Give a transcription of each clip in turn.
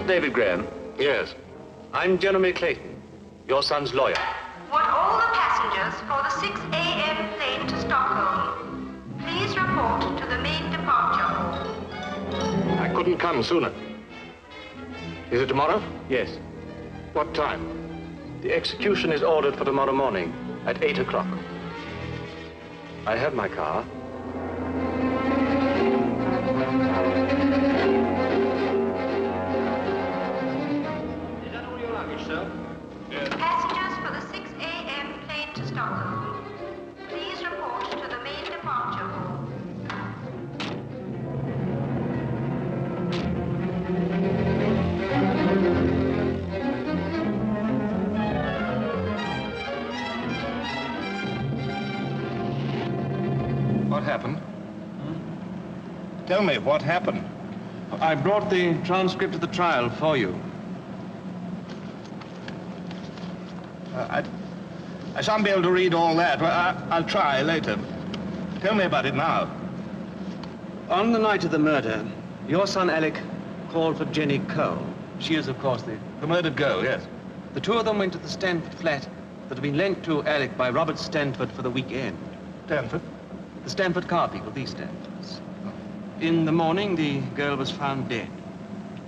David Graham? Yes. I'm Jeremy Clayton, your son's lawyer. Want all the passengers for the 6 a.m. plane to Stockholm. Please report to the main departure hall. I couldn't come sooner. Is it tomorrow? Yes. What time? The execution is ordered for tomorrow morning at 8 o'clock. I have my car. Is that all your luggage, sir? Yes. Passengers for the 6 a.m. plane to Stockholm. Please report to the main departure hall. What happened? Tell me, what happened? I brought the transcript of the trial for you. I shan't be able to read all that. Well, I'll try later. Tell me about it now. On the night of the murder, your son Alec called for Jenny Cole. She is, of course, The murdered girl, yes. The two of them went to the Stanford flat that had been lent to Alec by Robert Stanford for the weekend. Stanford? The Stanford car people, these Stanfords. In the morning, the girl was found dead.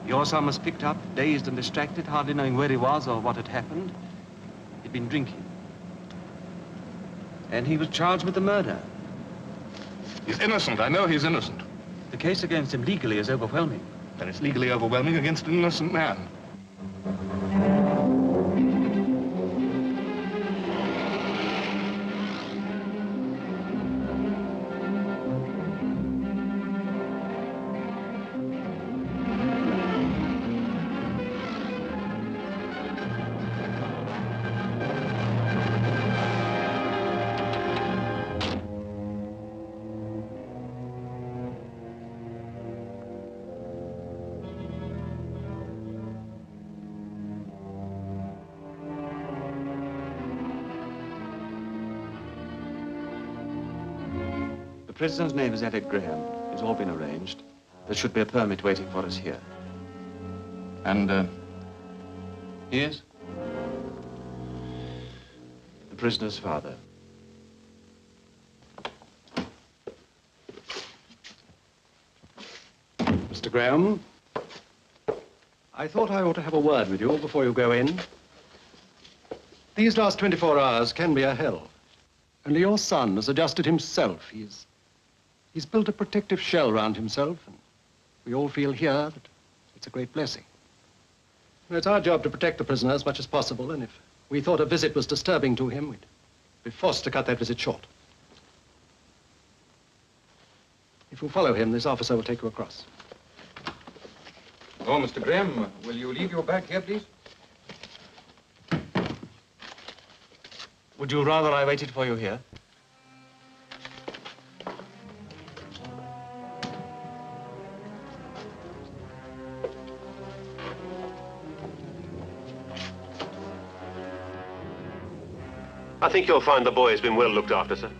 Your son was picked up, dazed and distracted, hardly knowing where he was or what had happened. He'd been drinking. And he was charged with the murder. He's innocent. I know he's innocent. The case against him legally is overwhelming. And it's legally overwhelming against an innocent man. The prisoner's name is Alec Graham. It's all been arranged. There should be a permit waiting for us here. And, He is? The prisoner's father. Mr. Graham, I thought I ought to have a word with you before you go in. These last 24 hours can be a hell. Only your son has adjusted himself. He's built a protective shell around himself, and we all feel here that it's a great blessing. It's our job to protect the prisoner as much as possible, and if we thought a visit was disturbing to him, we'd be forced to cut that visit short. If you follow him, this officer will take you across. Oh, Mr. Graham, will you leave your bag here, please? Would you rather I waited for you here? I think you'll find the boy has been well looked after, sir.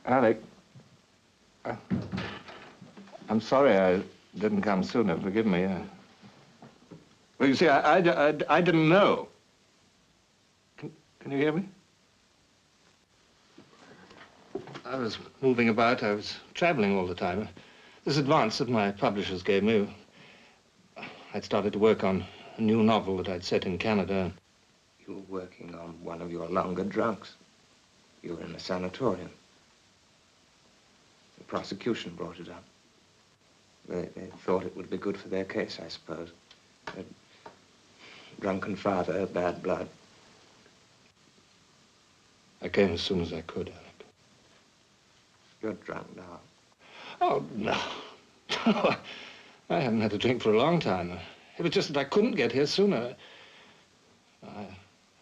Alec, I'm sorry I didn't come sooner. Forgive me. Well, you see, I didn't know. Can you hear me? I was moving about. I was traveling all the time. This advance that my publishers gave me, I'd started to work on a new novel that I'd set in Canada. You were working on one of your longer drunks. You were in a sanatorium. The prosecution brought it up. They thought it would be good for their case, I suppose. A drunken father, bad blood. I came as soon as I could, Alec. You're drunk now. Oh, no. No, I haven't had a drink for a long time. It was just that I couldn't get here sooner.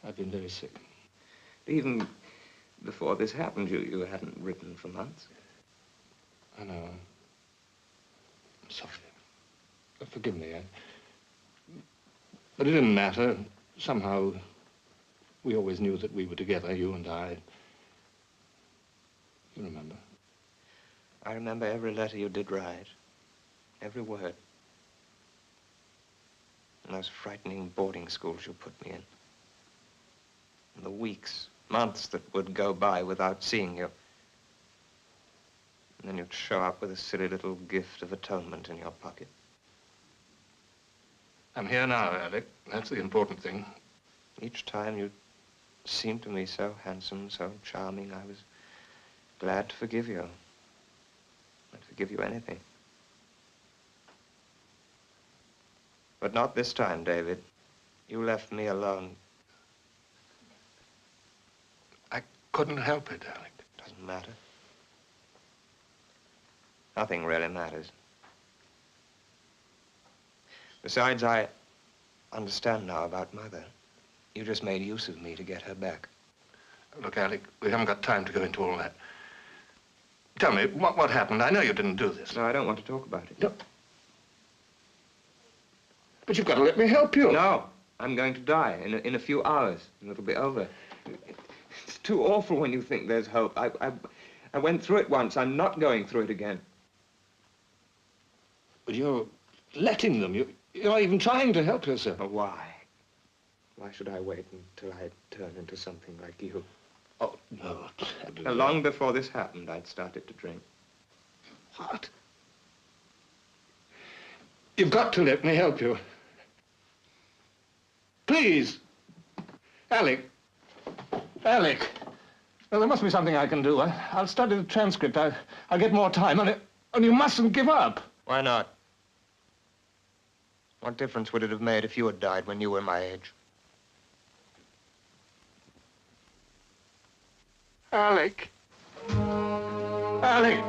I've been very sick. Even before this happened, you hadn't written for months. I know. I'm sorry. Forgive me. But it didn't matter. Somehow, we always knew that we were together, you and I. You remember? I remember every letter you did write. Every word. And those frightening boarding schools you put me in. And the weeks, months that would go by without seeing you. And then you'd show up with a silly little gift of atonement in your pocket. I'm here now, Alec. That's the important thing. Each time you seemed to me so handsome, so charming, I was glad to forgive you. I'd forgive you anything. But not this time, David. You left me alone. I couldn't help it, Alec. Doesn't matter. Nothing really matters. Besides, I understand now about Mother. You just made use of me to get her back. Look, Alec, we haven't got time to go into all that. Tell me, what happened? I know you didn't do this. No, I don't want to talk about it. No. But you've got to let me help you. No, I'm going to die in a few hours, and it'll be over. It's too awful when you think there's hope. I went through it once. I'm not going through it again. But you're letting them. You're not even trying to help yourself. But why? Why should I wait until I turn into something like you? Oh, no. Long before this happened, I'd started to drink. What? You've got to let me help you. Please. Alec. Alec. Well, there must be something I can do. I'll study the transcript. I'll get more time, and you mustn't give up. Why not? What difference would it have made if you had died when you were my age? Alec. Alec.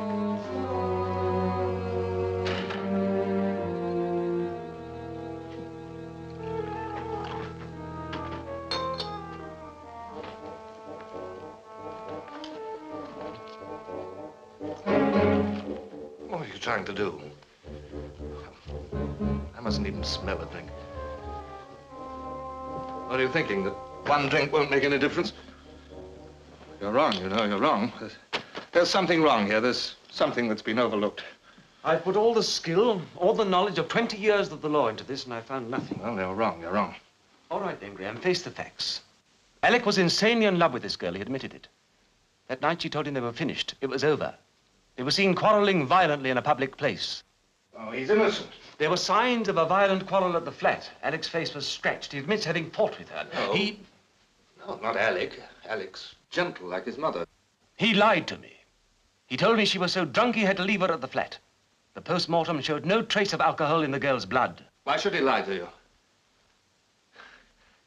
What are you trying to do? I mustn't even smell a drink. What are you thinking, that one drink won't make any difference? You're wrong, you know, you're wrong. There's something wrong here. There's something that's been overlooked. I put all the skill, all the knowledge of 20 years of the law into this, and I found nothing. Well, you're wrong, you're wrong. All right, then, Graham, face the facts. Alec was insanely in love with this girl. He admitted it. That night she told him they were finished. It was over. They were seen quarreling violently in a public place. Oh, he's innocent. There were signs of a violent quarrel at the flat. Alec's face was scratched. He admits having fought with her. No. No, not Alec. Alec's gentle, like his mother. He lied to me. He told me she was so drunk he had to leave her at the flat. The post-mortem showed no trace of alcohol in the girl's blood. Why should he lie to you?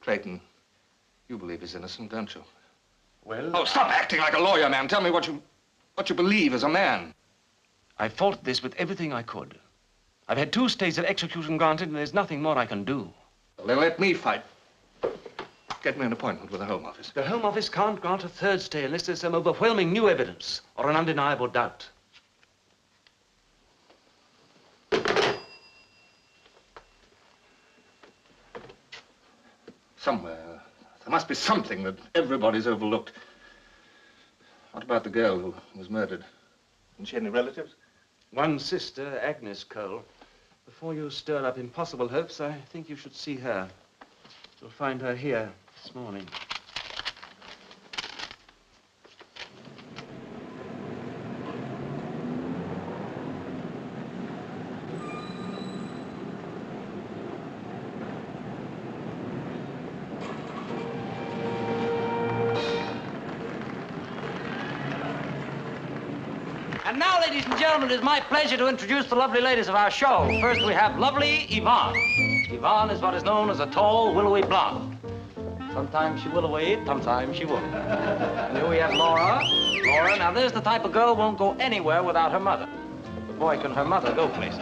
Clayton, you believe he's innocent, don't you? Well... Oh, stop acting like a lawyer, man. Tell me what you believe as a man. I fought this with everything I could. I've had 2 stays of execution granted, and there's nothing more I can do. Well, then let me fight. Get me an appointment with the Home Office. The Home Office can't grant a 3rd stay unless there's some overwhelming new evidence or an undeniable doubt. Somewhere, there must be something that everybody's overlooked. What about the girl who was murdered? Didn't she have any relatives? One sister, Agnes Cole. Before you stir up impossible hopes, I think you should see her. You'll find her here this morning. And now, ladies and gentlemen, it is my pleasure to introduce the lovely ladies of our show. First, we have lovely Yvonne. Yvonne is what is known as a tall, willowy blonde. Sometimes she will away, sometimes she won't. And here we have Laura. Laura, now there's the type of girl who won't go anywhere without her mother. boy can her mother go places.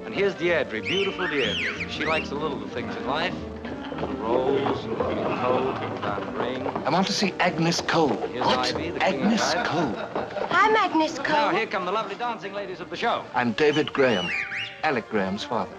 And here's Deirdre, beautiful Deirdre. She likes the little things in life. A little rose, a little coat, a diamond ring. I want to see Agnes Cole. Here's What? Ivy, the Agnes king of Cole. I'm Agnes Cole. Now, here come the lovely dancing ladies of the show. I'm David Graham, Alec Graham's father.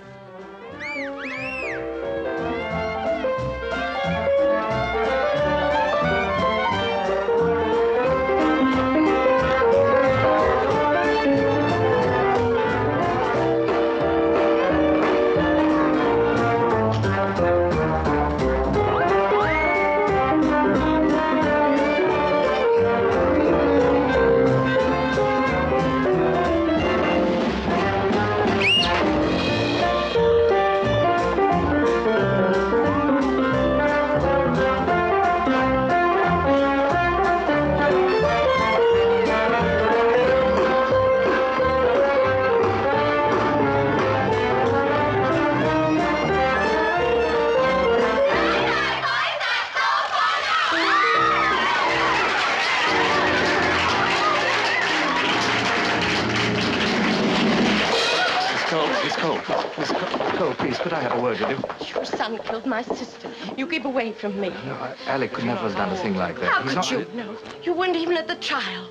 Please, could I have a word with you? Your son killed my sister. You keep away from me. No, Alec could never have done a thing like that. How could you? No, you weren't even at the trial.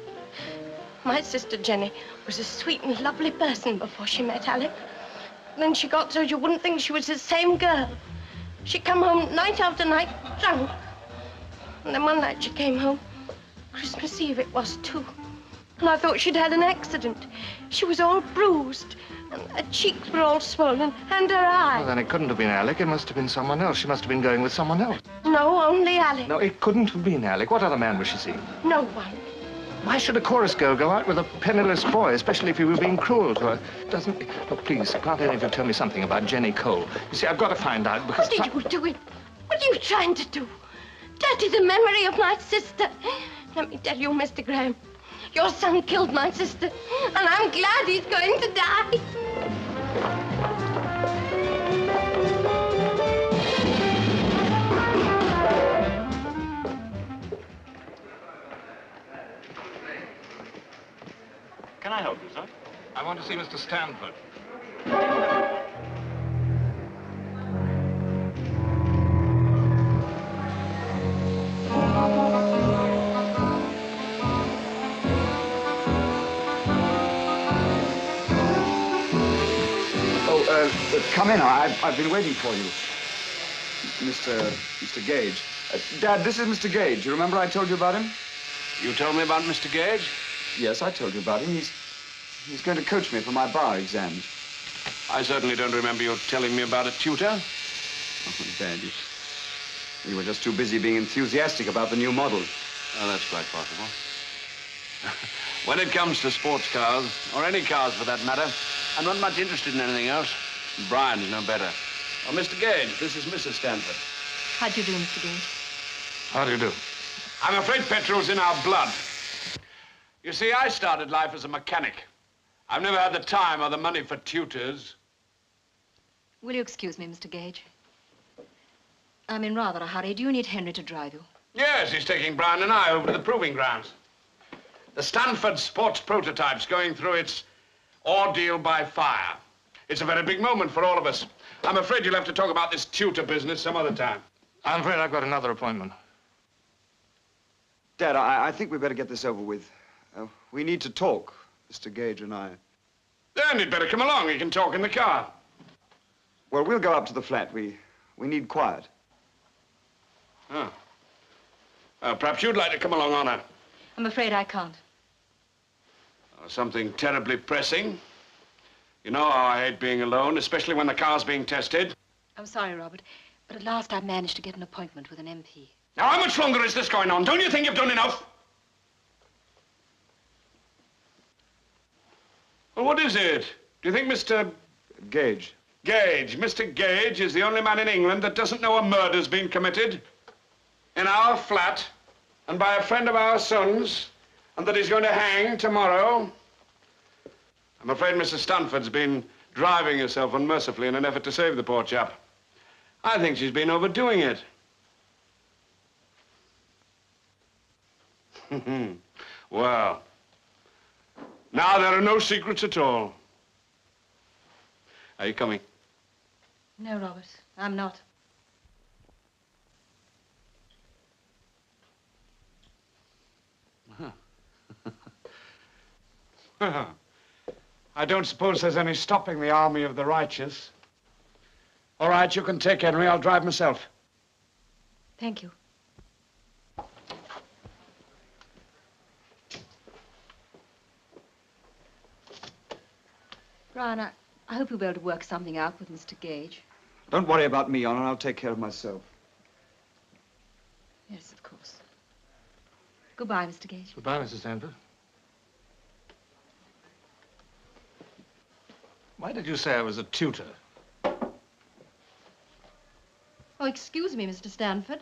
My sister Jenny was a sweet and lovely person before she met Alec. Then she got so you wouldn't think she was the same girl. She'd come home night after night, drunk. And then one night she came home, Christmas Eve it was too. And I thought she'd had an accident. She was all bruised. And her cheeks were all swollen, and her eyes. Well, then it couldn't have been Alec. It must have been someone else. She must have been going with someone else. No, only Alec. No, it couldn't have been Alec. What other man was she seeing? No one. Why should a chorus girl go out with a penniless boy, especially if he were being cruel to her? Doesn't... Look, please, can't any of you tell me something about Jenny Cole? You see, I've got to find out because... What are you doing? What are you trying to do? Dirty the memory of my sister. Let me tell you, Mr. Graham, your son killed my sister, and I'm glad he's going to die. Can I help you, sir? I want to see Mr. Stanford. Come in. I've been waiting for you. Mr. Gage. Dad, this is Mr. Gage. You remember I told you about him? You told me about Mr. Gage? Yes, I told you about him. He's going to coach me for my bar exams. I certainly don't remember you telling me about a tutor. Oh, Dad, you were just too busy being enthusiastic about the new model. Oh, that's quite possible. When it comes to sports cars, or any cars for that matter, I'm not much interested in anything else. Brian's no better. Oh, Mr. Gage, this is Mrs. Stanford. How do you do, Mr. Gage? How do you do? I'm afraid petrol's in our blood. You see, I started life as a mechanic. I've never had the time or the money for tutors. Will you excuse me, Mr. Gage? I'm in rather a hurry. Do you need Henry to drive you? Yes, he's taking Brian and I over to the proving grounds. The Stanford Sports Prototype's going through its ordeal by fire. It's a very big moment for all of us. I'm afraid you'll have to talk about this tutor business some other time. I'm afraid I've got another appointment. Dad, I think we better get this over with. We need to talk, Mr. Gage and I. Then you'd better come along. We can talk in the car. Well, we'll go up to the flat. We need quiet. Oh. Perhaps you'd like to come along, Honor. I'm afraid I can't. Something terribly pressing. You know how I hate being alone, especially when the car's being tested. I'm sorry, Robert, but at last I've managed to get an appointment with an MP. Now, how much longer is this going on? Don't you think you've done enough? Well, what is it? Do you think Mr. Gage? Gage. Mr. Gage is the only man in England that doesn't know a murder's been committed in our flat and by a friend of our son's, and that he's going to hang tomorrow? I'm afraid Mrs. Stanford's been driving herself unmercifully in an effort to save the poor chap. I think she's been overdoing it. Well, Now there are no secrets at all. Are you coming? No, Robert, I'm not. I don't suppose there's any stopping the army of the righteous. All right, you can take Henry. I'll drive myself. Thank you. Brian, I hope you'll be able to work something out with Mr. Gage. Don't worry about me, Honor. I'll take care of myself. Yes, of course. Goodbye, Mr. Gage. Goodbye, Mrs. Stanford. Why did you say I was a tutor? Oh, excuse me, Mr. Stanford.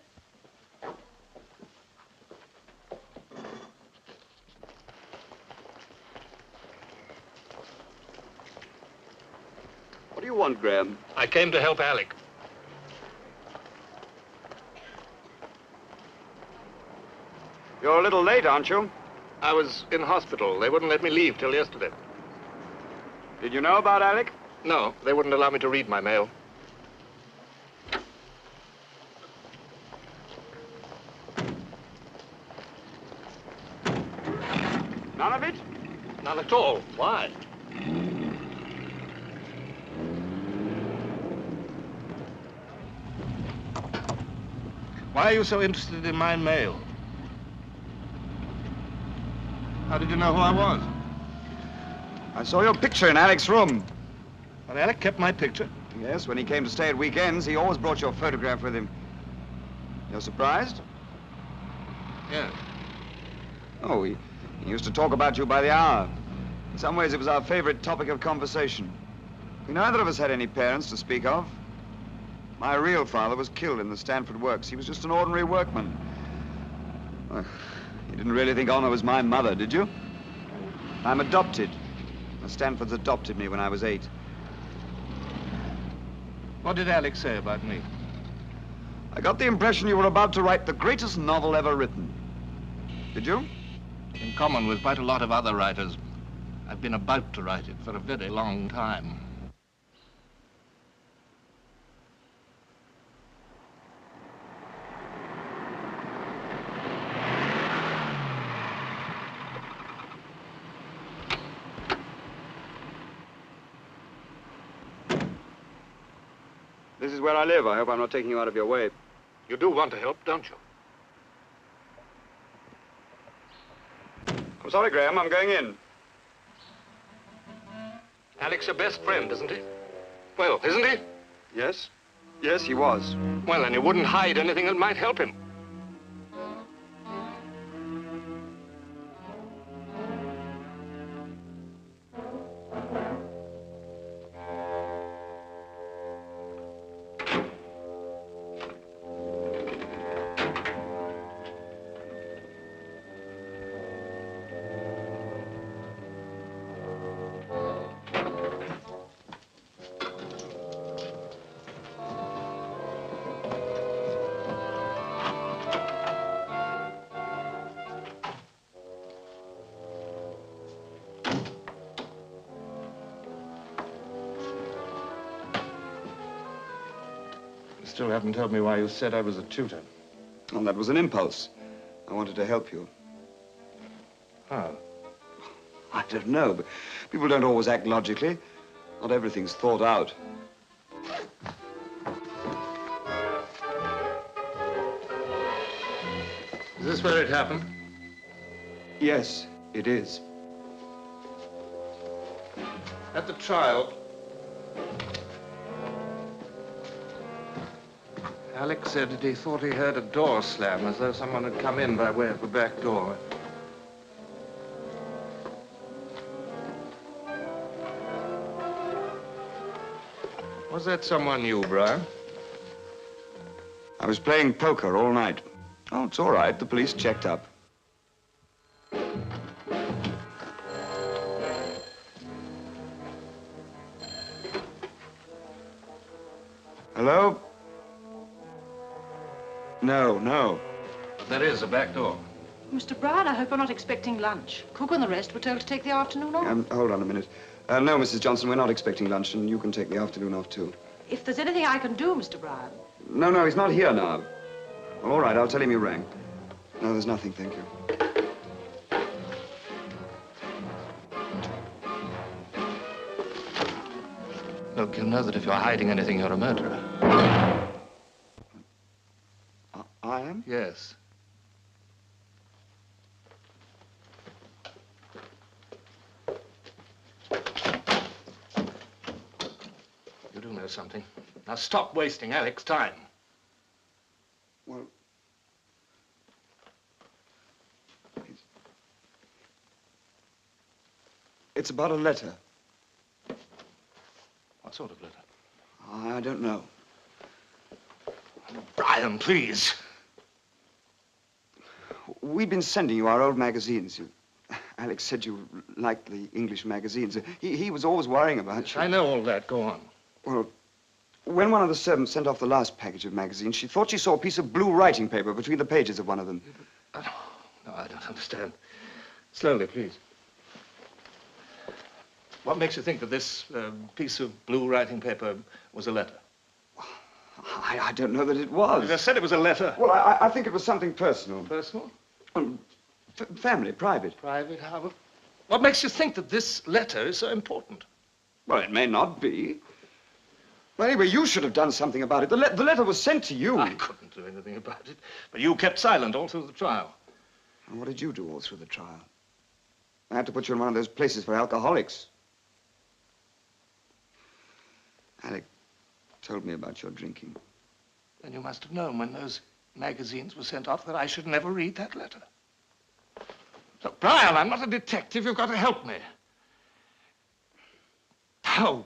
What do you want, Graham? I came to help Alec. You're a little late, aren't you? I was in hospital. They wouldn't let me leave till yesterday. Did you know about Alec? No, they wouldn't allow me to read my mail. None of it? None at all. Why? Why are you so interested in my mail? How did you know who I was? I saw your picture in Alec's room. Well, Alec kept my picture. Yes, when he came to stay at weekends, he always brought your photograph with him. You're surprised? Yes. Oh, he used to talk about you by the hour. In some ways, it was our favorite topic of conversation. We neither of us had any parents to speak of. My real father was killed in the Stanford works. He was just an ordinary workman. You didn't really think Honor was my mother, did you? I'm adopted. The Stanfords adopted me when I was 8. What did Alec say about me? I got the impression you were about to write the greatest novel ever written. Did you? In common with quite a lot of other writers, I've been about to write it for a very long time. This is where I live. I hope I'm not taking you out of your way. You do want to help, don't you? I'm sorry, Graham. I'm going in. Alec's your best friend, isn't he? Well, isn't he? Yes? Yes, he was. Well, then you wouldn't hide anything that might help him. You still haven't told me why you said I was a tutor. Well, that was an impulse. I wanted to help you. How? I don't know, but people don't always act logically. Not everything's thought out. Is this where it happened? Yes, it is. At the trial, Alec said that he thought he heard a door slam, as though someone had come in by way of the back door. Was that someone you, Brian? I was playing poker all night. Oh, it's all right. The police checked up. Hello? No, no. But there is a back door. Mr. Bryan, I hope you're not expecting lunch. Cook and the rest were told to take the afternoon off. Hold on a minute. No, Mrs. Johnson, we're not expecting lunch, and you can take the afternoon off, too. If there's anything I can do, Mr. Bryan. No, he's not here now. Well, all right, I'll tell him you rang. No, there's nothing, thank you. Look, you know that if you're hiding anything, you're a murderer. I am? Yes. You do know something. Now stop wasting Alec's time. Well, it's about a letter. What sort of letter? I don't know. Brian, please. We've been sending you our old magazines. Alec said you liked the English magazines. He was always worrying about you. I know all that. Go on. Well, when one of the servants sent off the last package of magazines, she thought she saw a piece of blue writing paper between the pages of one of them. No, I don't understand. Slowly, please. What makes you think that this piece of blue writing paper was a letter? I don't know that it was. You just said it was a letter. Well, I think it was something personal. Personal? Family, private. Private? How? What makes you think that this letter is so important? Well, it may not be. Well, anyway, you should have done something about it. The letter was sent to you. I couldn't do anything about it. But you kept silent all through the trial. And what did you do all through the trial? I had to put you in one of those places for alcoholics. Alec told me about your drinking. Then you must have known when those magazines were sent off that I should never read that letter. Look, Brian, I'm not a detective. You've got to help me. How?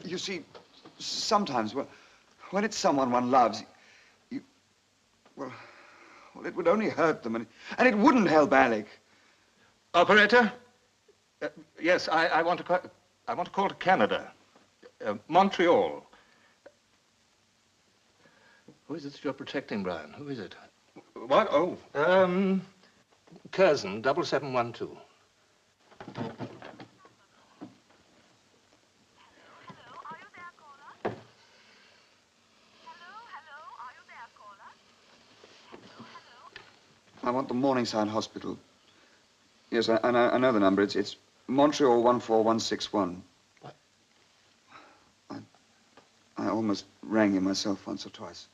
You see, sometimes when it's someone one loves, well, it would only hurt them, and it wouldn't help Alec. Operator? Yes, I want to call to Canada. Montreal. Who is it that you're protecting, Brian? Who is it? What? Oh, Curzon, 7712. I want the Morningside Hospital. Yes, I know the number. It's Montreal 14161. What? I almost rang you myself once or twice.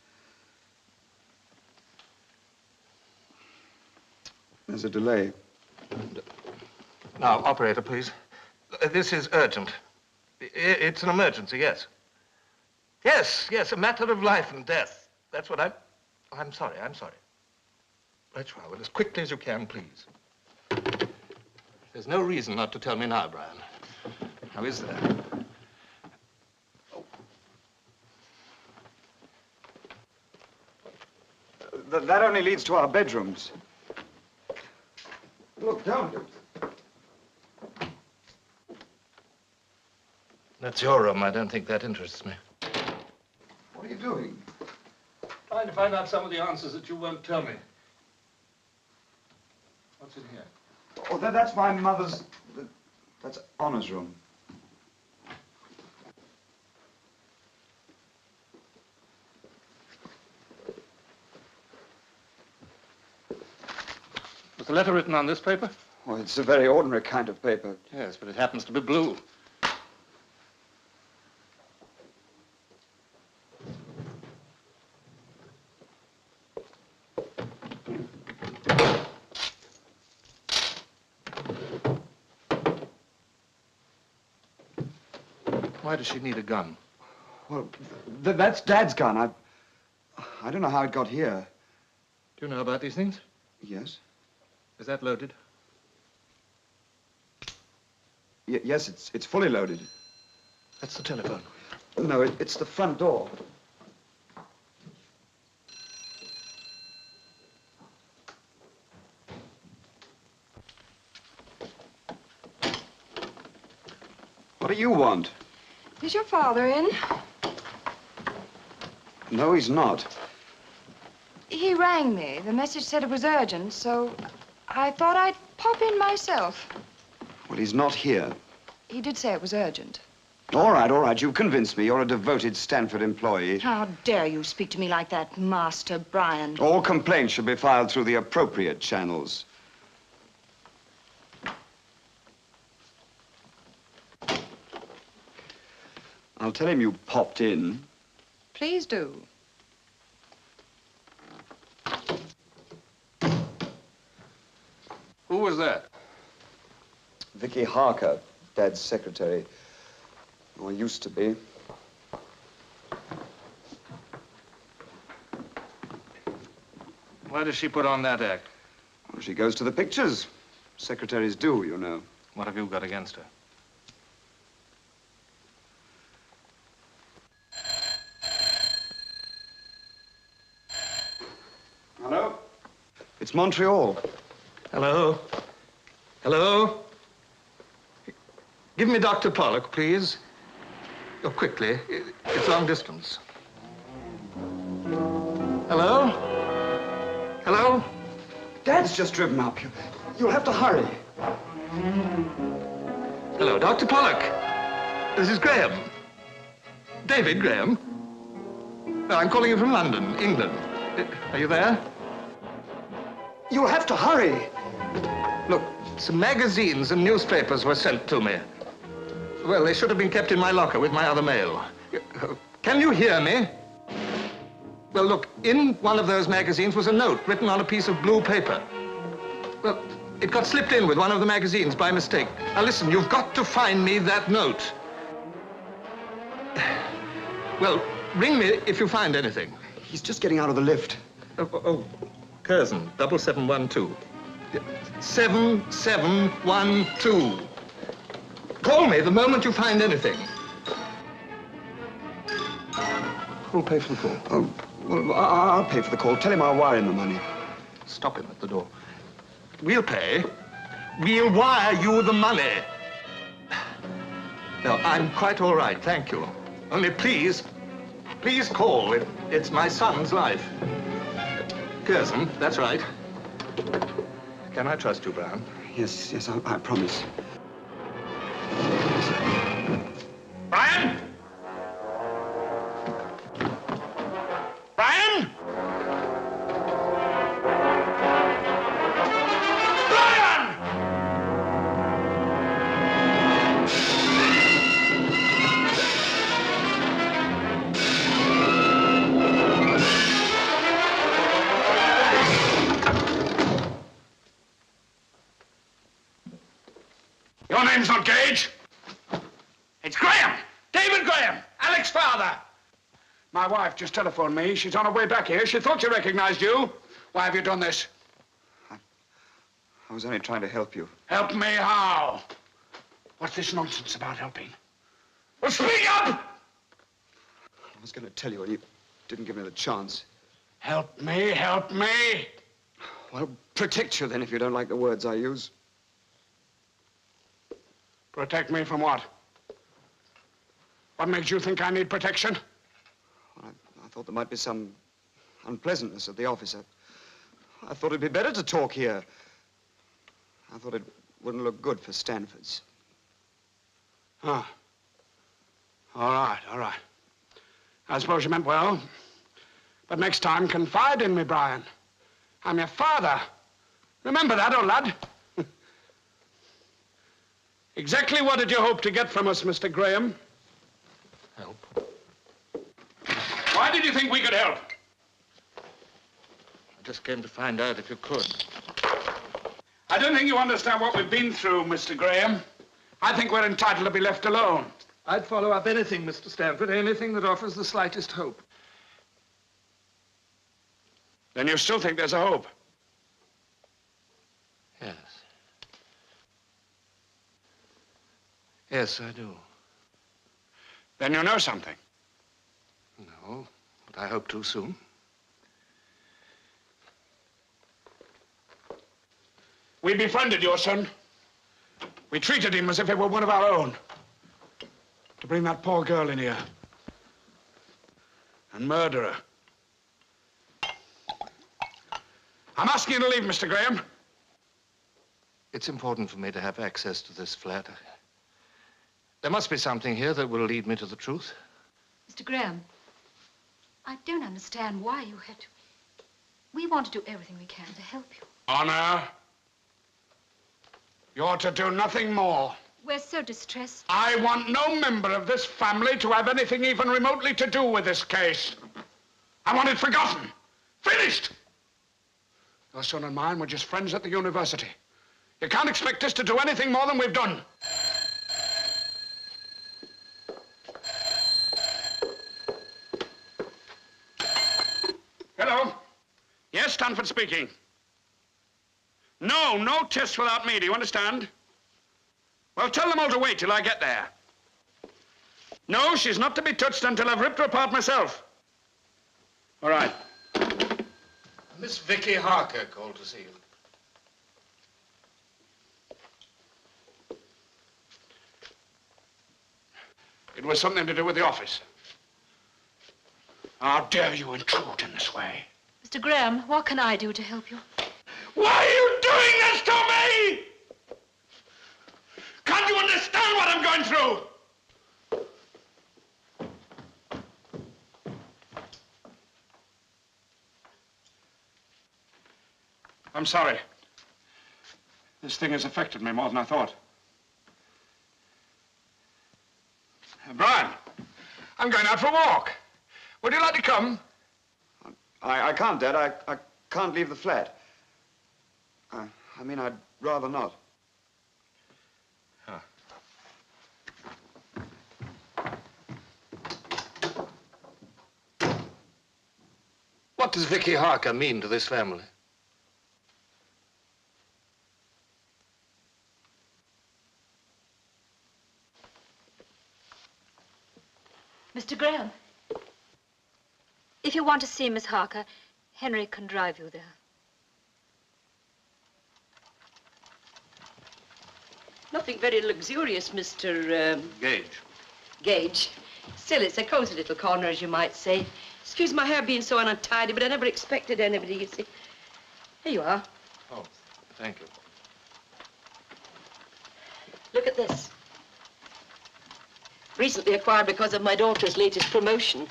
There's a delay. Now, operator, please. This is urgent. It's an emergency, yes. Yes, a matter of life and death. That's what I'm sorry. Right, well, as quickly as you can, please. There's no reason not to tell me now, Brian. How is there? That only leads to our bedrooms. Look, don't. That's your room. I don't think that interests me. What are you doing? Trying to find out some of the answers that you won't tell me. What's in here? Oh, that's my mother's... That's Honor's room. Was the letter written on this paper? Oh, it's a very ordinary kind of paper. Yes, but it happens to be blue. Why does she need a gun? Well, that's Dad's gun. I don't know how it got here. Do you know about these things? Yes. Is that loaded? Yes, it's fully loaded. That's the telephone. No, it's the front door. What do you want? Is your father in? No, he's not. He rang me. The message said it was urgent, so I thought I'd pop in myself. Well, he's not here. He did say it was urgent. All right. You've convinced me. You're a devoted Stanford employee. How dare you speak to me like that, Master Brian? All complaints should be filed through the appropriate channels. I'll tell him you popped in. Please do. Who was that? Vicky Harker, Dad's secretary. Or used to be. Why does she put on that act? Well, she goes to the pictures. Secretaries do, you know. What have you got against her? Hello? It's Montreal. Hello? Hello? Give me Dr. Pollock, please. Oh, quickly. It's long distance. Hello? Hello? Dad's just driven up. You'll have to hurry. Hello, Dr. Pollock. This is Graham. David Graham. No, I'm calling you from London, England. Are you there? You'll have to hurry. Look, some magazines and newspapers were sent to me. Well, they should have been kept in my locker with my other mail. Can you hear me? Well, look, in one of those magazines was a note written on a piece of blue paper. Well, it got slipped in with one of the magazines by mistake. Now, listen, you've got to find me that note. Well, ring me if you find anything. He's just getting out of the lift. Curzon, 7712. 7712. Call me the moment you find anything. Who'll pay for the call? Oh, well, I'll pay for the call. Tell him I'll wire him the money. Stop him at the door. We'll pay. We'll wire you the money. No, I'm quite all right, thank you. Only please call. It's my son's life. Curzon, that's right. Can I trust you, Brown? Yes, I promise. Brian? Brian? Brian! Your name's not Gage. It's Graham. David Graham. Alec's father. My wife just telephoned me. She's on her way back here. She thought she recognized you. Why have you done this? I was only trying to help you. Help me how? What's this nonsense about helping? Well, speak up! I was going to tell you and you didn't give me the chance. Help me, help me. Well, protect you then if you don't like the words I use. Protect me from what? What makes you think I need protection? Well, I thought there might be some unpleasantness at the office. I thought it'd be better to talk here. I thought it wouldn't look good for Stanford's. Oh. All right. I suppose you meant well. But next time, confide in me, Brian. I'm your father. Remember that, old lad. Exactly what did you hope to get from us, Mr. Graham? Help. Why did you think we could help? I just came to find out if you could. I don't think you understand what we've been through, Mr. Graham. I think we're entitled to be left alone. I'd follow up anything, Mr. Stanford, anything that offers the slightest hope. Then you still think there's a hope? Yes. Yes, I do. Then you know something. No, but I hope to soon. We befriended your son. We treated him as if he were one of our own. To bring that poor girl in here. and murderer. I'm asking you to leave, Mr. Graham. It's important for me to have access to this flat. There must be something here that will lead me to the truth. Mr. Graham, I don't understand why you had to. We want to do everything we can to help you. Honor, you're to do nothing more. We're so distressed. I want no member of this family to have anything even remotely to do with this case. I want it forgotten. Finished! Your son and mine were just friends at the university. You can't expect us to do anything more than we've done. Hello? Yes, Stanford speaking. No, no tests without me, do you understand? Well, tell them all to wait till I get there. No, she's not to be touched until I've ripped her apart myself. All right. Miss Vicky Harker called to see you. It was something to do with the office. How dare you intrude in this way? Mr. Graham, what can I do to help you? Why are you doing this to me? Can't you understand what I'm going through? I'm sorry. This thing has affected me more than I thought. Brian, I'm going out for a walk. Would you like to come? I can't, Dad. I can't leave the flat. I mean, I'd rather not. Huh. What does Vicky Harker mean to this family? Mr. Graham, if you want to see Miss Harker, Henry can drive you there. Nothing very luxurious, Mr. Gage. Gage. Still, it's a cozy little corner, as you might say. Excuse my hair being so untidy, but I never expected anybody, you see. Here you are. Oh, thank you. Look at this. Recently acquired because of my daughter's latest promotion.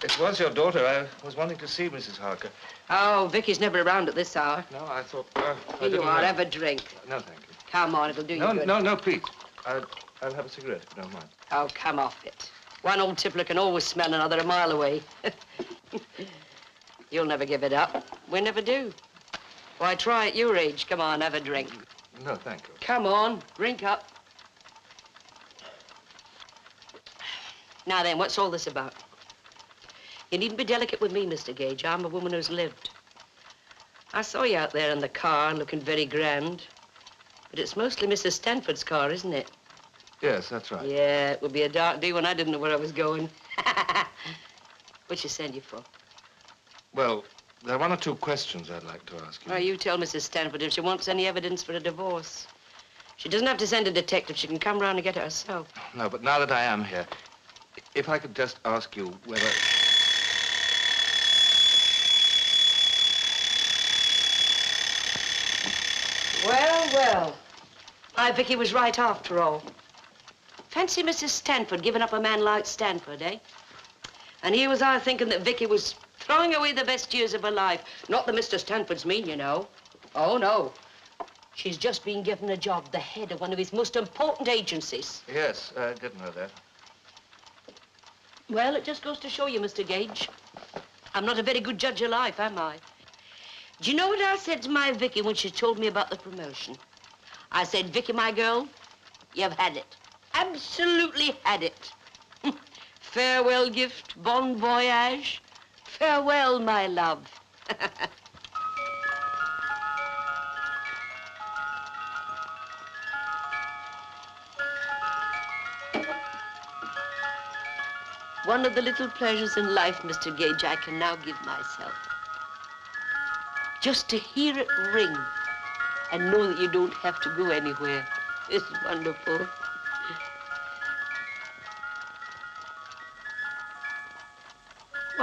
It was your daughter. I was wanting to see Mrs. Harker. Oh, Vicky's never around at this hour. No, I thought, Here you are, have a drink. No, thank you. Come on, it'll do you good. No, please. I'll have a cigarette, if you don't mind. Oh, come off it. One old tippler can always smell another a mile away. You'll never give it up. We never do. Why, try at your age. Come on, have a drink. No, thank you. Come on, drink up. Now then, what's all this about? You needn't be delicate with me, Mr. Gage. I'm a woman who's lived. I saw you out there in the car, looking very grand. But it's mostly Mrs. Stanford's car, isn't it? Yes, that's right. Yeah, it would be a dark day when I didn't know where I was going. What'd she send you for? Well, there are one or two questions I'd like to ask you. Well, you tell Mrs. Stanford if she wants any evidence for a divorce. She doesn't have to send a detective. She can come round and get it herself. No, but now that I am here, if I could just ask you whether... Well, well. My Vicky was right after all. Fancy Mrs. Stanford giving up a man like Stanford, eh? And here was I thinking that Vicky was throwing away the best years of her life. Not that Mr. Stanford's mean, you know. Oh, no. She's just been given a job, the head of one of his most important agencies. Yes, I did know that. Well, it just goes to show you, Mr. Gage. I'm not a very good judge of life, am I? Do you know what I said to my Vicky when she told me about the promotion? I said, Vicky, my girl, you've had it. Absolutely had it. Farewell gift, bon voyage. Farewell, my love. One of the little pleasures in life, Mr. Gage, I can now give myself. Just to hear it ring and know that you don't have to go anywhere. It's wonderful.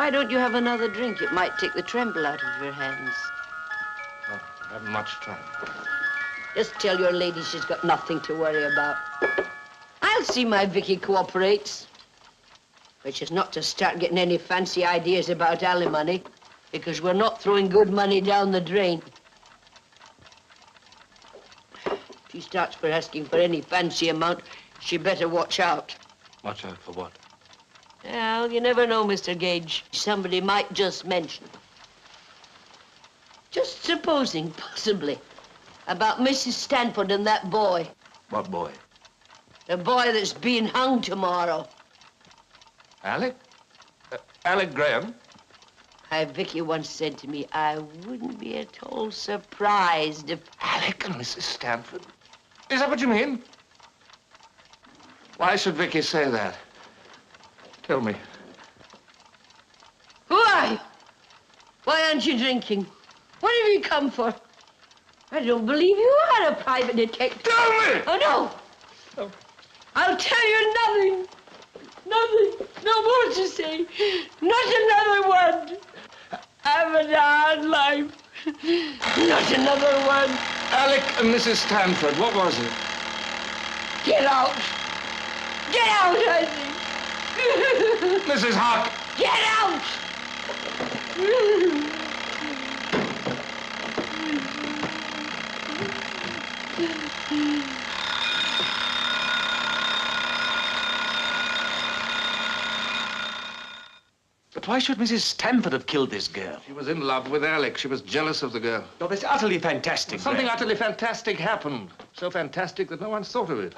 Why don't you have another drink? It might take the tremble out of your hands. Oh, I haven't much time. Just tell your lady she's got nothing to worry about. I'll see my Vicky cooperates. But she's not to start getting any fancy ideas about alimony, because we're not throwing good money down the drain. If she starts for asking for any fancy amount, she better watch out. Watch out for what? Well, you never know, Mr. Gage. Somebody might just mention. Just supposing, possibly, about Mrs. Stanford and that boy. What boy? The boy that's being hung tomorrow. Alec? Alec Graham? Vicky once said to me, I wouldn't be at all surprised if... Alec and Mrs. Stanford? Is that what you mean? Why should Vicky say that? Tell me. Who are you? Why aren't you drinking? What have you come for? I don't believe you are a private detective. Tell me! Oh, no. Oh. I'll tell you nothing. Nothing. No more to say. Not another word. I've a hard life. Not another word. Alec and Mrs. Stanford, what was it? Get out. Get out, I think. Mrs. Hart. Get out. But why should Mrs. Stanford have killed this girl? She was in love with Alec. She was jealous of the girl. Oh, that's utterly fantastic, Something Graham. utterly fantastic happened. So fantastic that no one's thought of it.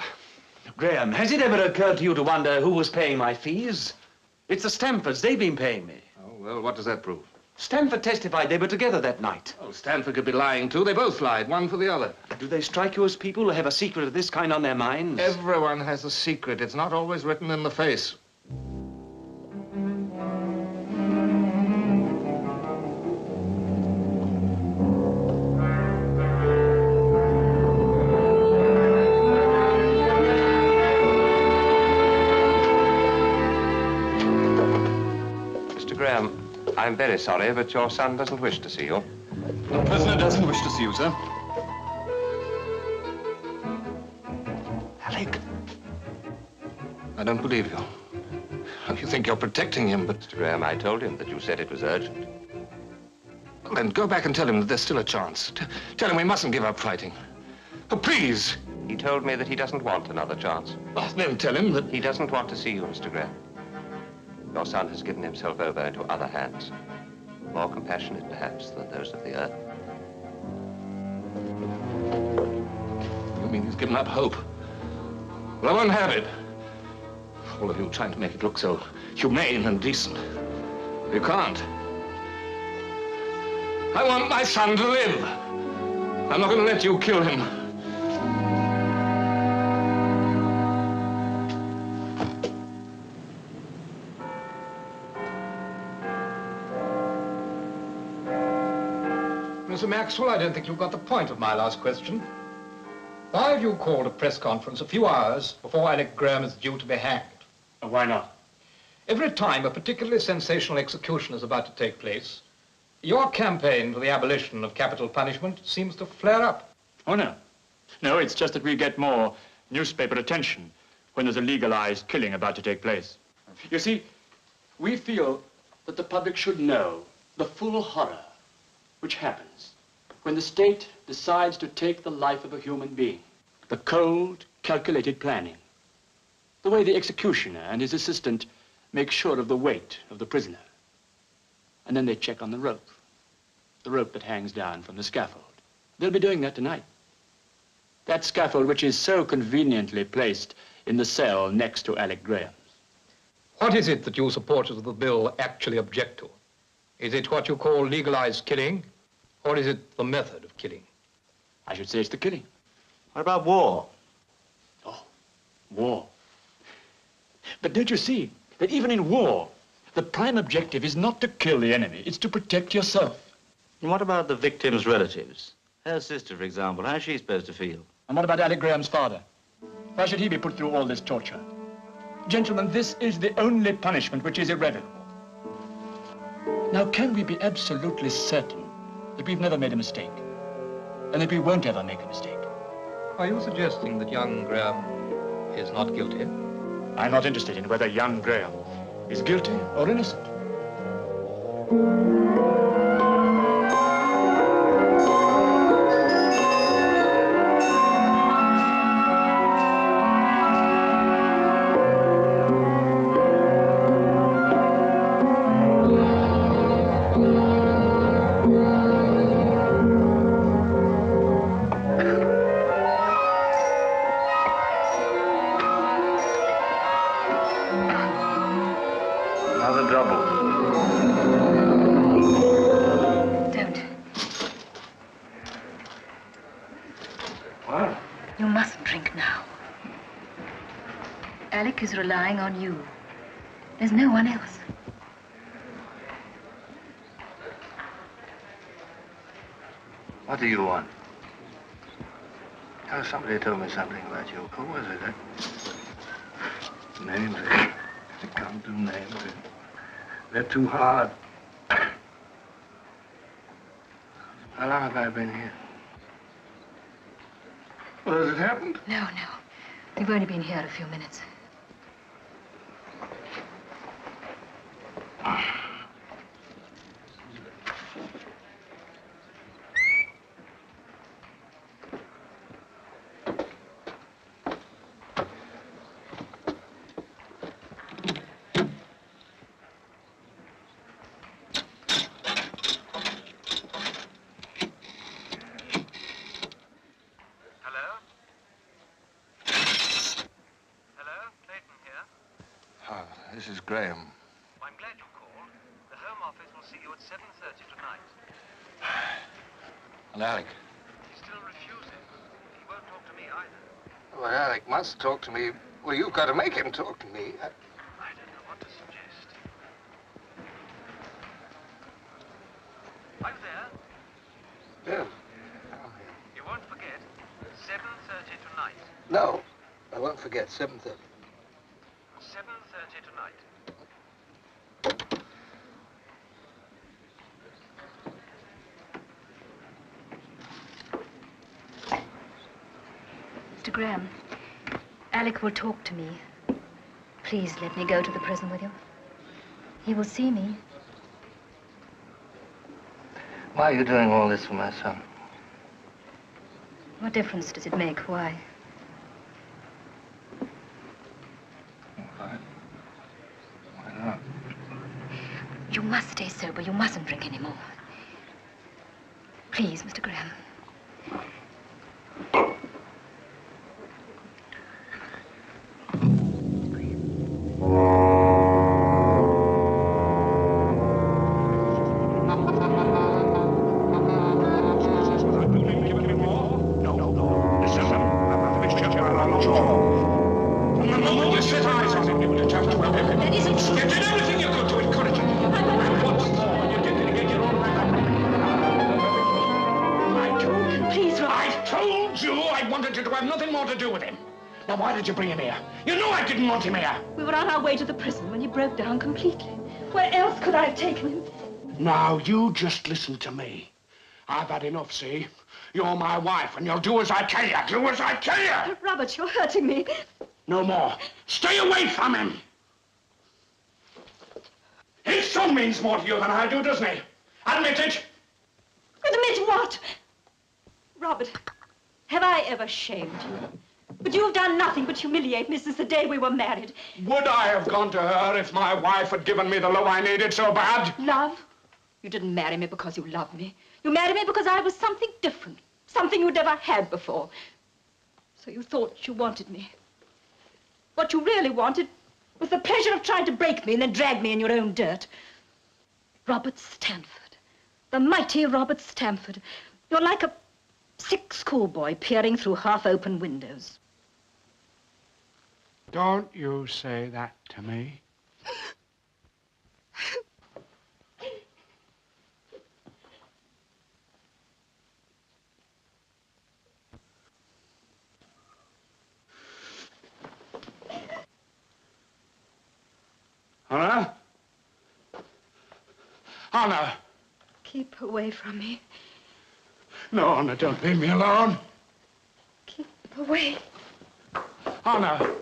Graham, has it ever occurred to you to wonder who was paying my fees? It's the Stanfords. They've been paying me. Oh, well, what does that prove? Stanford testified they were together that night. Oh, Stanford could be lying, too. They both lied, one for the other. Do they strike you as people who have a secret of this kind on their minds? Everyone has a secret. It's not always written in the face. I'm very sorry, but your son doesn't wish to see you. The prisoner doesn't wish to see you, sir. Alec. I don't believe you. You think you're protecting him, but... Mr. Graham, I told him that you said it was urgent. Well, then go back and tell him that there's still a chance. Tell him we mustn't give up fighting. Oh, please. He told me that he doesn't want another chance. Well, then tell him that... He doesn't want to see you, Mr. Graham. Your son has given himself over into other hands, more compassionate, perhaps, than those of the earth. You mean he's given up hope? Well, I won't have it. All of you trying to make it look so humane and decent. You can't. I want my son to live. I'm not going to let you kill him. Mr. Maxwell, I don't think you got the point of my last question. Why have you called a press conference a few hours before Alec Graham is due to be hanged? Why not? Every time a particularly sensational execution is about to take place, your campaign for the abolition of capital punishment seems to flare up. Oh, no. No, it's just that we get more newspaper attention when there's a legalized killing about to take place. You see, we feel that the public should know the full horror which happens when the state decides to take the life of a human being. The cold, calculated planning. The way the executioner and his assistant make sure of the weight of the prisoner. And then they check on the rope that hangs down from the scaffold. They'll be doing that tonight. That scaffold which is so conveniently placed in the cell next to Alec Graham's. What is it that you supporters of the bill actually object to? Is it what you call legalized killing, or is it the method of killing? I should say it's the killing. What about war? Oh, war. But don't you see that even in war, the prime objective is not to kill the enemy, it's to protect yourself. And what about the victim's relatives? Her sister, for example, how's she supposed to feel? And what about Alec Graham's father? Why should he be put through all this torture? Gentlemen, this is the only punishment which is irrevocable. Now, can we be absolutely certain that we've never made a mistake? And that we won't ever make a mistake? Are you suggesting that young Graham is not guilty? I'm not interested in whether young Graham is guilty or innocent. Another double. Don't. What? You mustn't drink now. Alec is relying on you. There's no one else. What do you want? Oh, somebody told me something about you. Who was it? Names. I can't do names. They're too hard. How long have I been here? Well, has it happened? No. We've only been here a few minutes. This is Graham. Well, I'm glad you called. The Home Office will see you at 7:30 tonight. And Alec? He's still refusing. He won't talk to me either. Well, Alec must talk to me. Well, you've got to make him talk to me. I don't know what to suggest. Are you there? Yes. You won't forget, 7:30 tonight. No, I won't forget. 7:30. 7:30 tonight. Mr. Graham, Alec will talk to me. Please let me go to the prison with you. He will see me. Why are you doing all this for my son? What difference does it make? Why? Why not? You must stay sober. You mustn't drink anymore. Please, Mr. Graham. Why did you bring him here? You know I didn't want him here. We were on our way to the prison when he broke down completely. Where else could I have taken him? Now, you just listen to me. I've had enough, see? You're my wife, and you'll do as I tell you. Do as I tell you. Robert, you're hurting me. No more. Stay away from him. His son means more to you than I do, doesn't he? Admit it. Admit what? Robert, have I ever shamed you? But you've done nothing but humiliate me since the day we were married. Would I have gone to her if my wife had given me the love I needed so bad? Love? You didn't marry me because you loved me. You married me because I was something different, something you'd never had before. So you thought you wanted me. What you really wanted was the pleasure of trying to break me and then drag me in your own dirt. Robert Stanford, the mighty Robert Stanford. You're like a sick schoolboy peering through half-open windows. Don't you say that to me. Huh? Honor. Keep away from me. No, Honor, don't leave me alone. Keep away. Honor.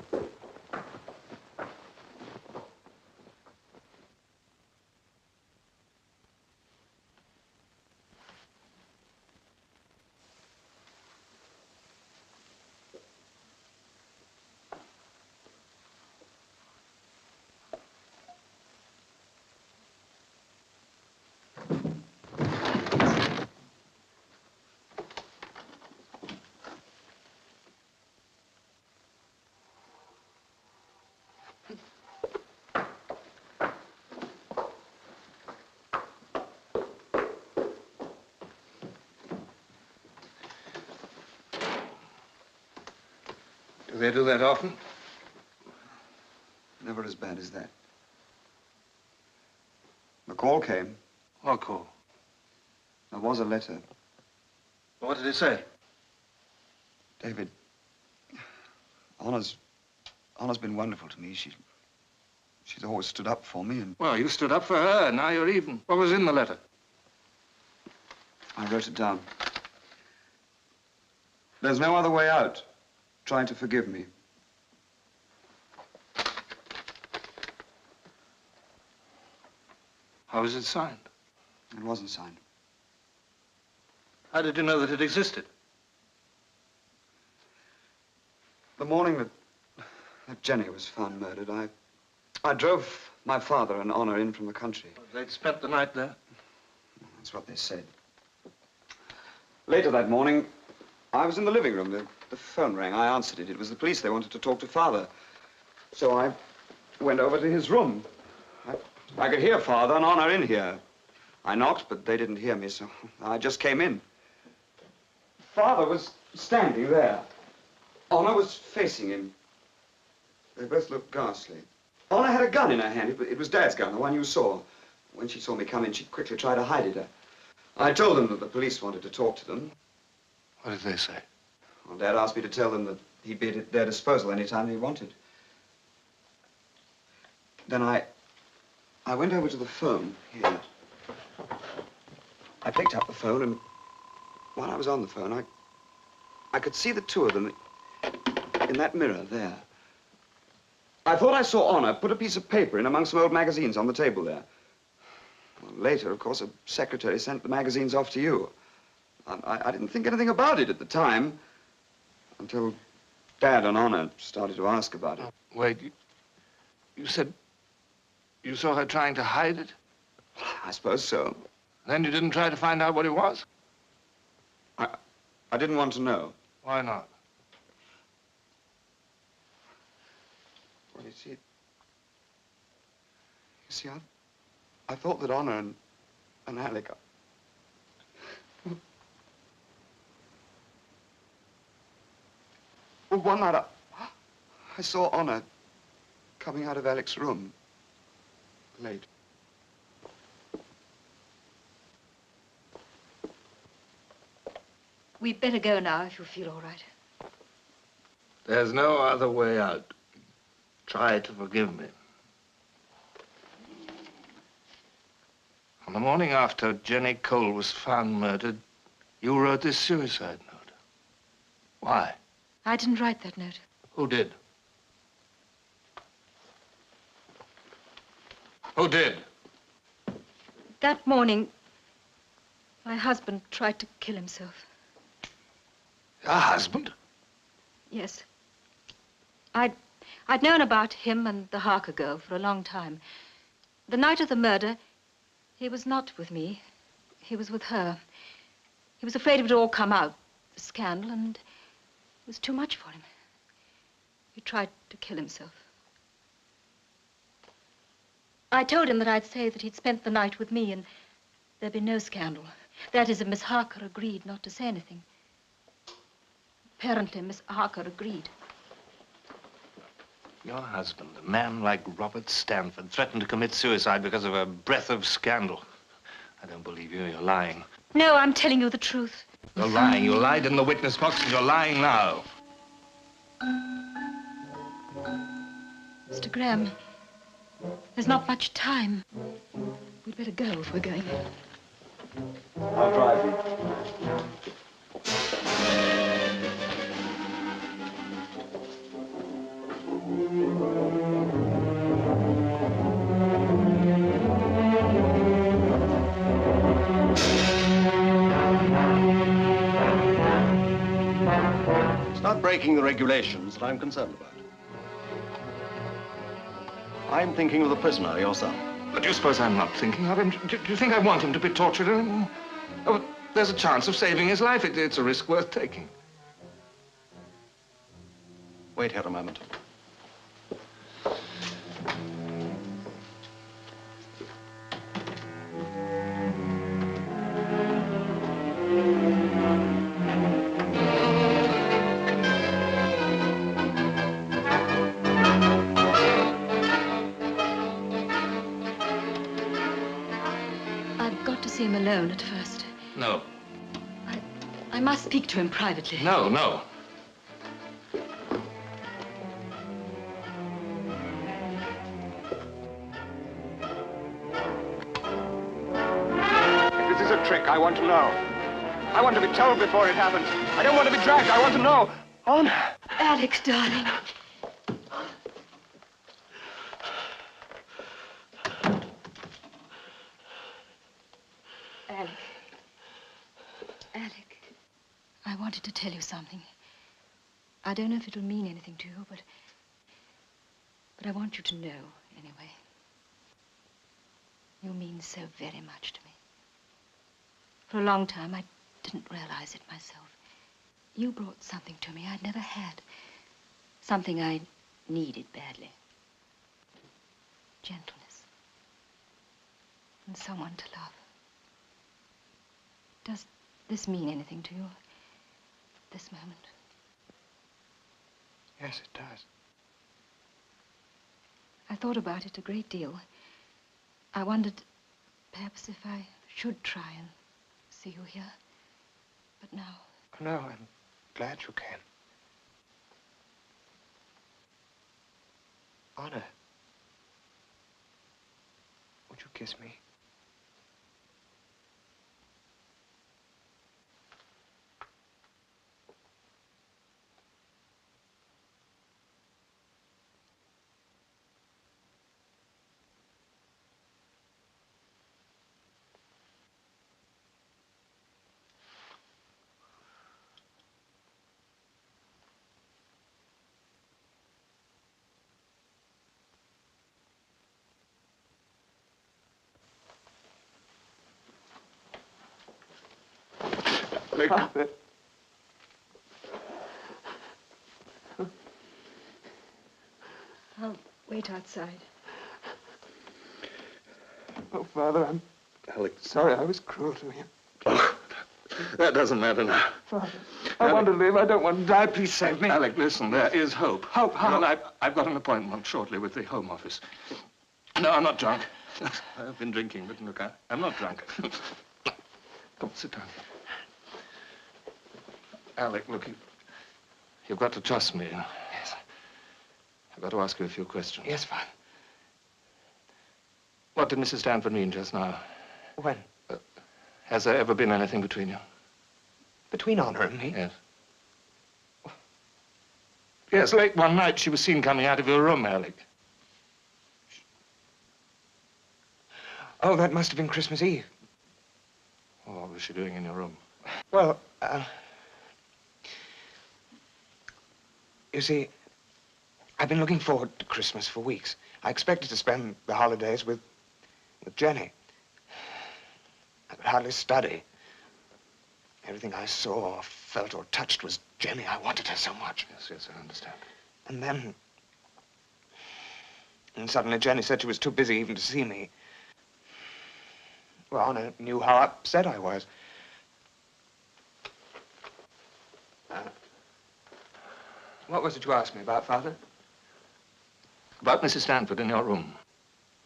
Do they do that often? Never as bad as that. The call came. What call? There was a letter. What did it say? David, Honor's been wonderful to me. She's always stood up for me and... Well, you stood up for her. Now you're even. What was in the letter? I wrote it down. There's no other way out. Try to forgive me. How was it signed? It wasn't signed. How did you know that it existed? The morning that Jenny was found murdered, I drove my father and Honor in from the country. They'd spent the night there? That's what they said. Later that morning, I was in the living room. The phone rang. I answered it. It was the police. They wanted to talk to Father. So I went over to his room. I could hear Father and Honor in here. I knocked, but they didn't hear me, so I just came in. Father was standing there. Honor was facing him. They both looked ghastly. Honor had a gun in her hand. It was Dad's gun, the one you saw. When she saw me come in, she quickly tried to hide it. I told them that the police wanted to talk to them. What did they say? Well, Dad asked me to tell them that he'd be at their disposal any time they wanted. Then I went over to the phone here. I picked up the phone, and while I was on the phone, I could see the two of them in that mirror there. I thought I saw Honor put a piece of paper in among some old magazines on the table there. Well, later, of course, a secretary sent the magazines off to you. I didn't think anything about it at the time, until Dad and Honor started to ask about it. Wait, you said you saw her trying to hide it? I suppose so. Then you didn't try to find out what it was? I didn't want to know. Why not? Well, you see, I thought that Honor and Alec... Well, one night I saw Honor coming out of Alec's room late. We'd better go now if you feel all right. There's no other way out. Try to forgive me. On the morning after Jenny Cole was found murdered, you wrote this suicide note. Why? I didn't write that note. Who did? Who did? That morning, my husband tried to kill himself. Your husband? Yes. I'd known about him and the Harker girl for a long time. The night of the murder, he was not with me. He was with her. He was afraid it would all come out, the scandal, and it was too much for him. He tried to kill himself. I told him that I'd say that he'd spent the night with me and there'd be no scandal. That is, if Miss Harker agreed not to say anything. Apparently, Miss Harker agreed. Your husband, a man like Robert Stanford, threatened to commit suicide because of a breath of scandal. I don't believe you. You're lying. No, I'm telling you the truth. You're lying. You lied in the witness box, and you're lying now. Mr. Graham, there's not much time. We'd better go if we're going in. I'll drive you. It's not breaking the regulations that I'm concerned about. I'm thinking of the prisoner, your son. But do you suppose I'm not thinking of him? Do you think I want him to be tortured anymore? Oh, there's a chance of saving his life. It's a risk worth taking. Wait here a moment. I've got to see him alone at first. No. I must speak to him privately. No, no. If this is a trick, I want to know. I want to be told before it happens. I don't want to be dragged. I want to know. Honor. Alex, darling. Alec, I wanted to tell you something. I don't know if it'll mean anything to you, but I want you to know, anyway. You mean so very much to me. For a long time, I didn't realize it myself. You brought something to me I'd never had. Something I needed badly. Gentleness. And someone to love. Does this mean anything to you at this moment? Yes, it does. I thought about it a great deal. I wondered perhaps if I should try and see you here. But now... No, I'm glad you came. Honor, would you kiss me? Father. I'll wait outside. Oh, Father, I'm Alec, sorry I was cruel to you. Oh, that doesn't matter now. Father, I want to live. I don't want to die. Please save me. Alec, listen, there is hope. Hope? How? Well, I've got an appointment shortly with the Home Office. No, I'm not drunk. I've been drinking, but look, I'm not drunk. Come, sit down. Alec, look, you've got to trust me. Yes. I've got to ask you a few questions. Yes, Father. What did Mrs. Stanford mean just now? When? Has there ever been anything between you? Between Honor and me? Yes. Yes, late one night she was seen coming out of your room, Alec. Oh, that must have been Christmas Eve. Oh, what was she doing in your room? Well, you see, I've been looking forward to Christmas for weeks. I expected to spend the holidays with Jenny. I could hardly study. Everything I saw, or felt, or touched was Jenny. I wanted her so much. Yes, yes, I understand. And then... And suddenly Jenny said she was too busy even to see me. Well, Honor knew how upset I was. What was it you asked me about, Father? About Mrs. Stanford in your room.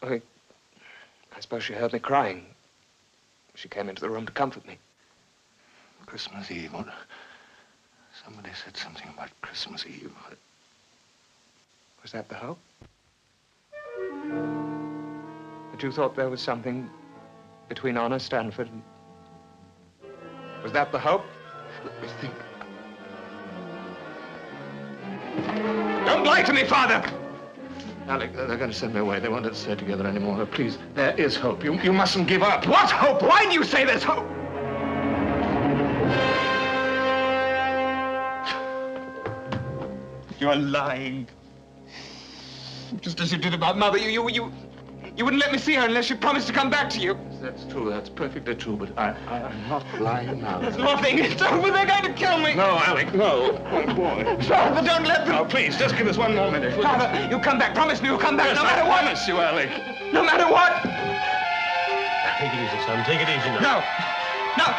I suppose she heard me crying. She came into the room to comfort me. Christmas Eve. Somebody said something about Christmas Eve. Was that the hope? But you thought there was something between Honor Stanford and... Was that the hope? Let me think. Don't lie to me, Father! Alec, they're going to send me away. They won't let us stay together anymore. Please, there is hope. You mustn't give up. What hope? Why do you say there's hope? You're lying. Just as you did about Mother. You wouldn't let me see her unless you promised to come back to you. That's true. That's perfectly true. But I'm not lying now. There's nothing. It's over. They're going to kill me. No, Alec, no. My boy. Father, don't let them. No, please, just give us one more minute. Father, you come back. Promise me you'll come back Yes, no matter I what. promise you, Alec. No matter what. Take it easy, son. Take it easy now. No. No.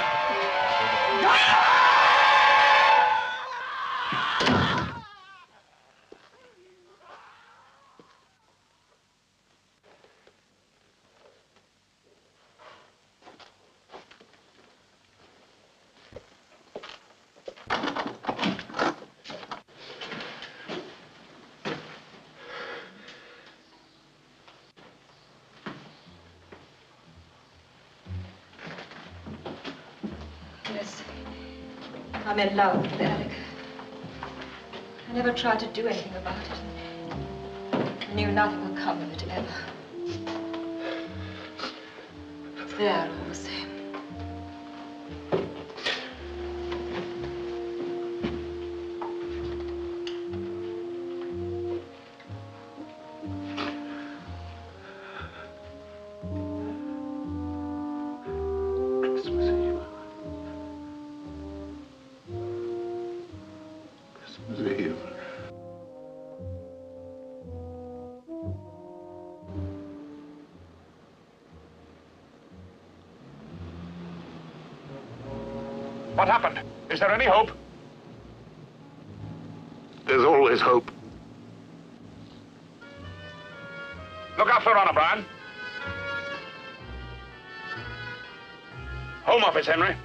Yes, I'm in love with Alec. I never tried to do anything about it. I knew nothing would come of it ever. It's there all the same. What happened? Is there any hope? There's always hope. Look after Honor, Brian. Home office, Henry.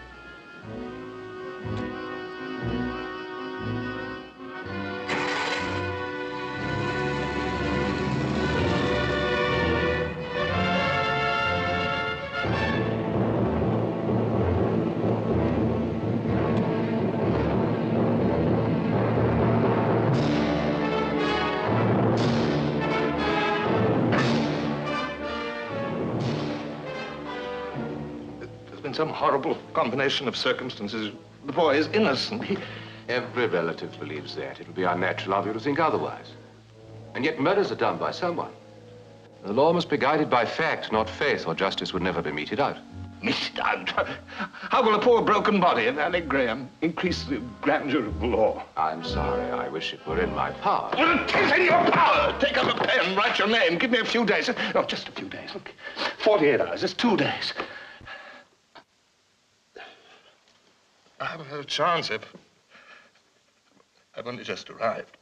Some horrible combination of circumstances. The boy is innocent. Every relative believes that. It would be unnatural of you to think otherwise. And yet murders are done by someone. The law must be guided by fact, not faith, or justice would never be meted out. Meted out? How will a poor broken body of Alec Graham increase the grandeur of the law? I'm sorry. I wish it were in my power. Well, it is in your power. Take up a pen, write your name. Give me a few days. No, just a few days. Look, 48 hours. It's 2 days. I haven't had a chance if I've only just arrived.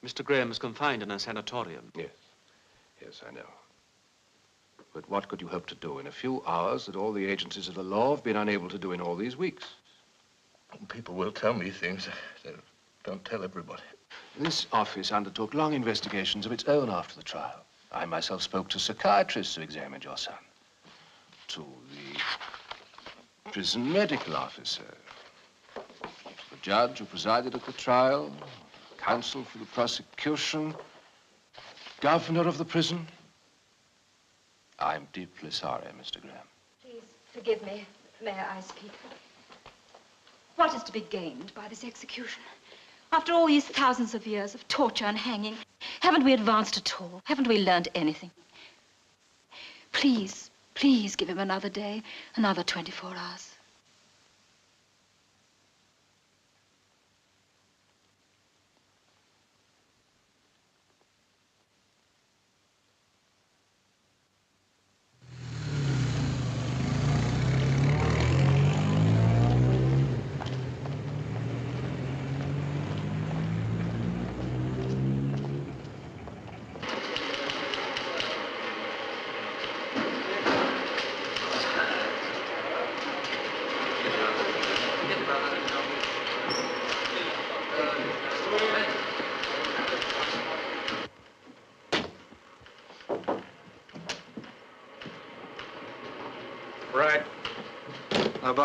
Mr. Graham is confined in a sanatorium. Yes. Yes, I know. But what could you hope to do in a few hours that all the agencies of the law have been unable to do in all these weeks? People will tell me things they don't tell everybody. This office undertook long investigations of its own after the trial. I myself spoke to psychiatrists who examined your son, to the prison medical officer, to the judge who presided at the trial, counsel for the prosecution, governor of the prison. I'm deeply sorry, Mr. Graham. Please forgive me. May I speak? What is to be gained by this execution? After all these thousands of years of torture and hanging, haven't we advanced at all? Haven't we learned anything? Please, please give him another day, another 24 hours.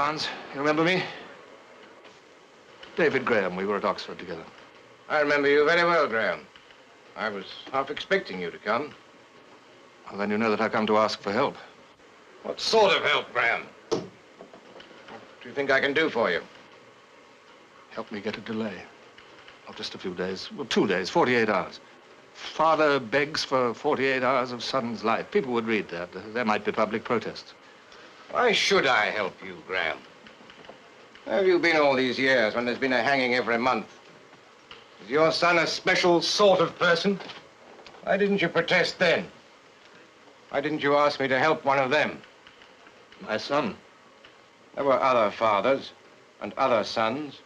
Barnes. You remember me? David Graham. We were at Oxford together. I remember you very well, Graham. I was half expecting you to come. Well, then you know that I come to ask for help. What sort of help, Graham? What do you think I can do for you? Help me get a delay. Of just a few days. Well, 2 days, 48 hours. Father begs for 48 hours of son's life. People would read that. There might be public protests. Why should I help you, Graham? Where have you been all these years when there's been a hanging every month? Is your son a special sort of person? Why didn't you protest then? Why didn't you ask me to help one of them? My son. There were other fathers and other sons.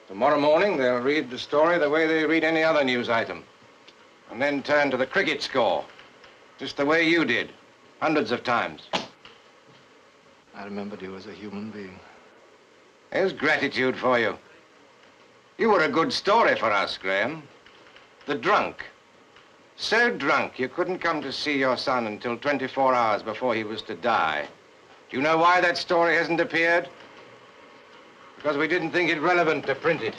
Tomorrow morning, they'll read the story the way they read any other news item. And then turn to the cricket score, just the way you did, hundreds of times. I remembered you as a human being. There's gratitude for you. You were a good story for us, Graham. The drunk. So drunk you couldn't come to see your son until 24 hours before he was to die. Do you know why that story hasn't appeared? Because we didn't think it relevant to print it.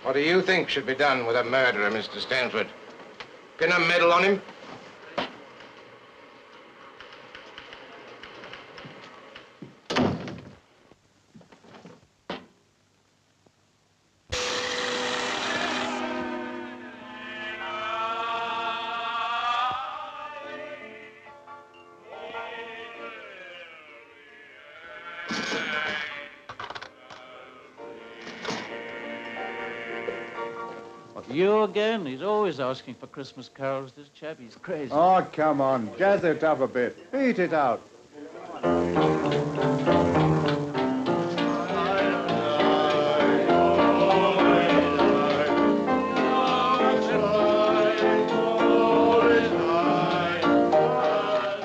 What do you think should be done with a murderer, Mr. Stanford? Pin a medal on him? You again? He's always asking for Christmas carols, this chap. He's crazy. Oh, come on. Jazz it up a bit. Beat it out.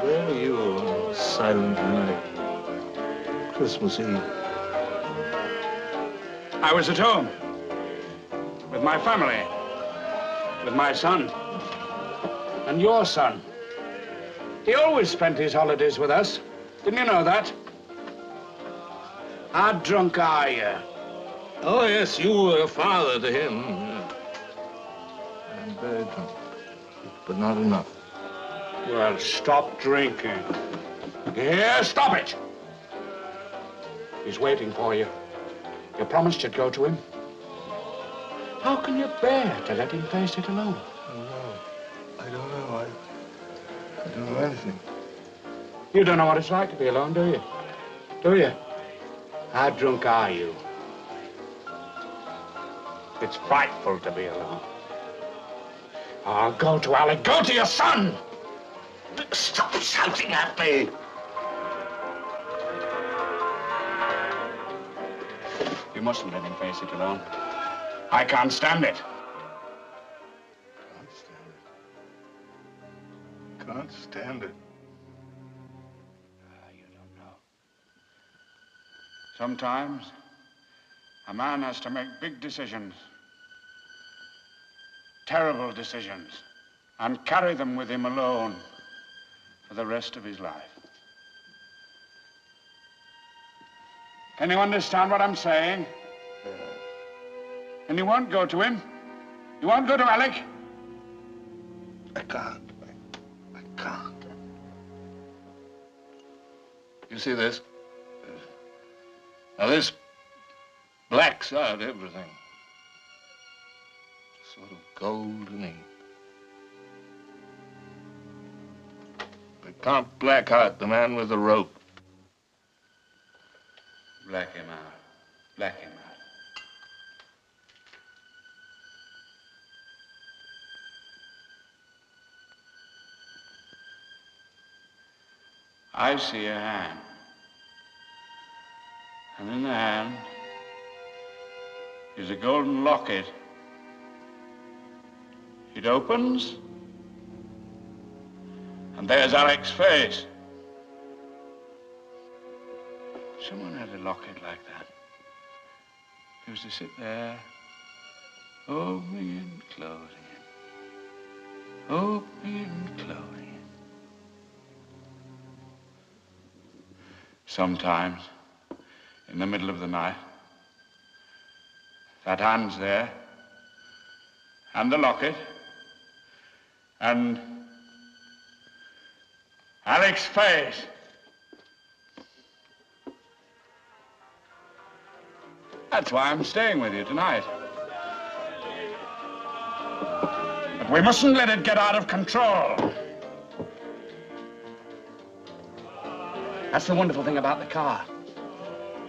Where were you on silent night? Christmas Eve. I was at home. With my family. With my son. And your son. He always spent his holidays with us. Didn't you know that? How drunk are you? Oh, yes, you were a father to him. I'm very drunk, but not enough. Well, stop drinking. Yeah, stop it! He's waiting for you. You promised you'd go to him. How can you bear to let him face it alone? I don't know. I don't know anything. You don't know what it's like to be alone, do you? Do you? How drunk are you? It's frightful to be alone. Oh, go to Alec. Go to your son! Stop shouting at me! You mustn't let him face it alone. I can't stand it. Can't stand it. You don't know. Sometimes a man has to make big decisions. Terrible decisions. And carry them with him alone for the rest of his life. Can you understand what I'm saying? And you won't go to him? You won't go to Alec? I can't. I can't. You see this? Now this blacks out everything. Sort of golden ink. But can't black out the man with the rope. Black him out. Black him out. I see a hand. And in the hand is a golden locket. It opens, and there's Alec's face. Someone had a locket like that. He was to sit there, opening and closing it, opening and closing it. Sometimes, in the middle of the night, that hand's there, and the locket, and Alec's face. That's why I'm staying with you tonight. But we mustn't let it get out of control. That's the wonderful thing about the car.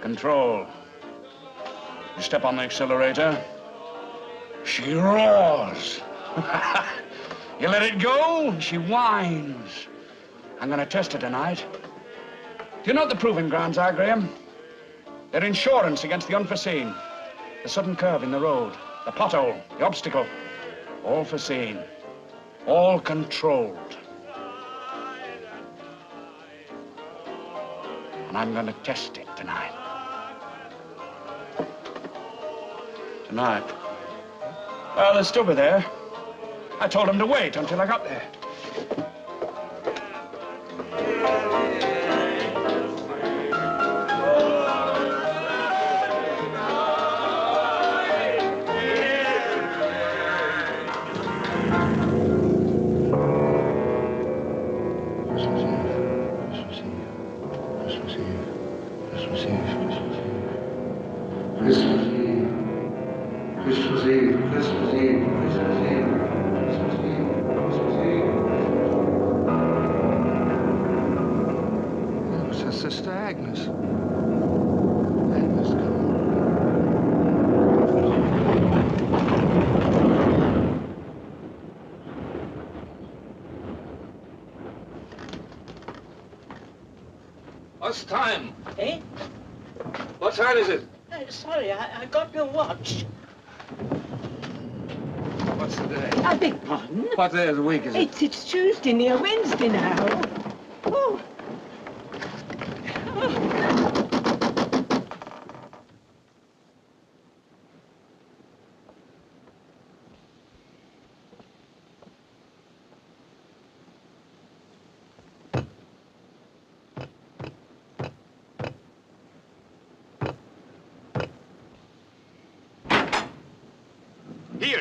Control. You step on the accelerator, she roars. You let it go, she whines. I'm gonna test her tonight. Do you know what the proving grounds are, Graham? They're insurance against the unforeseen. The sudden curve in the road, the pothole, the obstacle. All foreseen, all controlled. And I'm gonna test it tonight. Tonight? Well, they'll still be there. I told them to wait until I got there. What's time? Eh? What time is it? Sorry, I got no watch. What's the day? I beg pardon? What day of the week is it? It's Tuesday, near Wednesday now. Oh.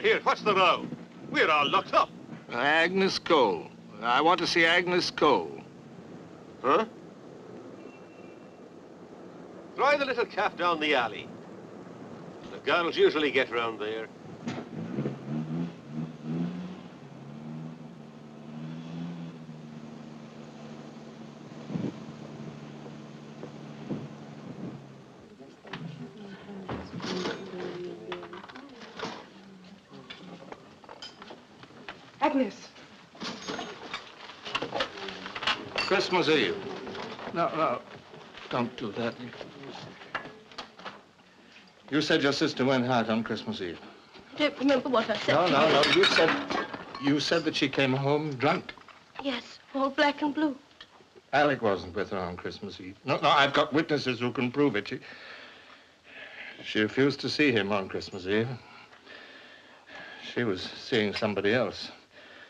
Here, what's the row? We're all locked up. Agnes Cole. I want to see Agnes Cole. Huh? Drive the little calf down the alley. The girls usually get round there. Agnes. Christmas Eve. No, don't do that. You said your sister went out on Christmas Eve. I don't remember what I said. No. You said that she came home drunk. Yes, all black and blue. Alec wasn't with her on Christmas Eve. No, I've got witnesses who can prove it. She refused to see him on Christmas Eve. She was seeing somebody else.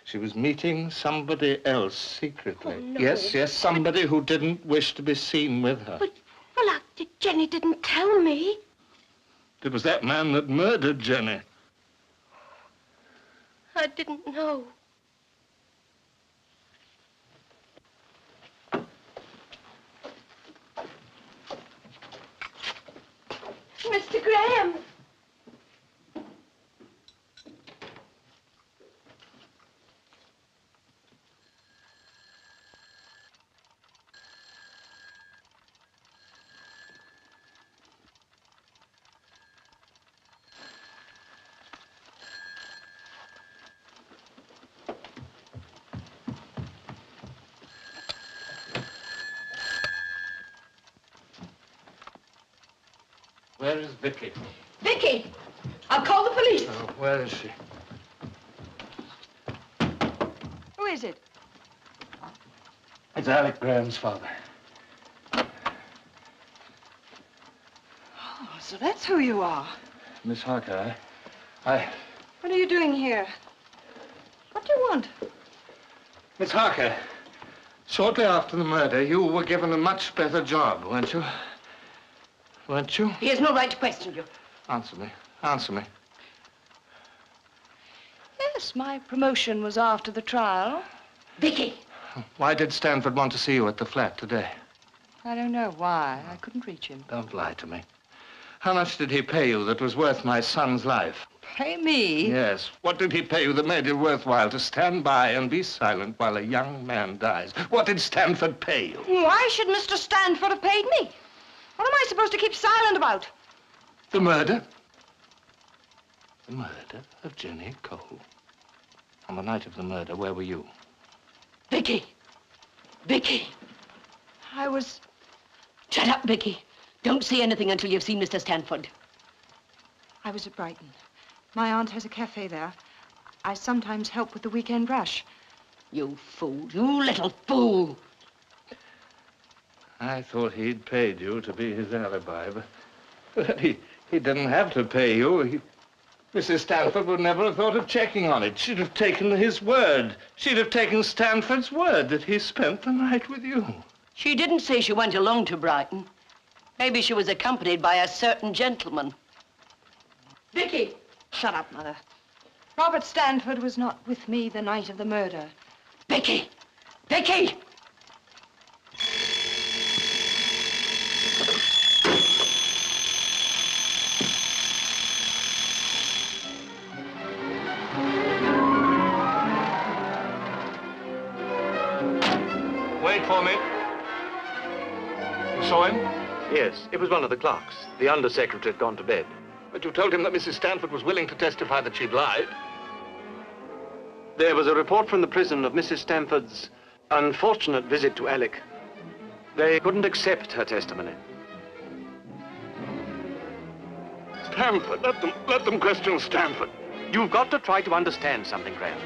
She was meeting somebody else secretly. Oh, no. Yes, somebody who didn't wish to be seen with her. But, well, Jenny didn't tell me. It was that man that murdered Jenny. I didn't know. Mr. Graham! Where is Vicky? Vicky! I'll call the police. Oh, where is she? Who is it? It's Alec Graham's father. Oh, so that's who you are. Miss Harker, I... What are you doing here? What do you want? Miss Harker, Shortly after the murder, you were given a much better job, weren't you? Weren't you? He has no right to question you. Answer me. Answer me. Yes, my promotion was after the trial. Vicky! Why did Stanford want to see you at the flat today? I don't know why. I couldn't reach him. Don't lie to me. How much did he pay you that was worth my son's life? Pay me? Yes. What did he pay you that made it worthwhile to stand by and be silent while a young man dies? What did Stanford pay you? Why should Mr. Stanford have paid me? What am I supposed to keep silent about? The murder? The murder of Jenny Cole. On the night of the murder, where were you? Vicky! Vicky! I was... Shut up, Vicky. Don't say anything until you've seen Mr. Stanford. I was at Brighton. My aunt has a cafe there. I sometimes help with the weekend rush. You fool. You little fool. I thought he'd paid you to be his alibi, but he didn't have to pay you. Mrs. Stanford would never have thought of checking on it. She'd have taken his word. She'd have taken Stanford's word that he spent the night with you. She didn't say she went alone to Brighton. Maybe she was accompanied by a certain gentleman. Vicky! Shut up, Mother. Robert Stanford was not with me the night of the murder. Vicky! Vicky! Wait for me. You saw him? Yes, it was one of the clerks. The undersecretary had gone to bed. But you told him that Mrs. Stanford was willing to testify that she'd lied. There was a report from the prison of Mrs. Stanford's unfortunate visit to Alec. They couldn't accept her testimony. Stanford, let them question Stanford. You've got to try to understand something, Graham.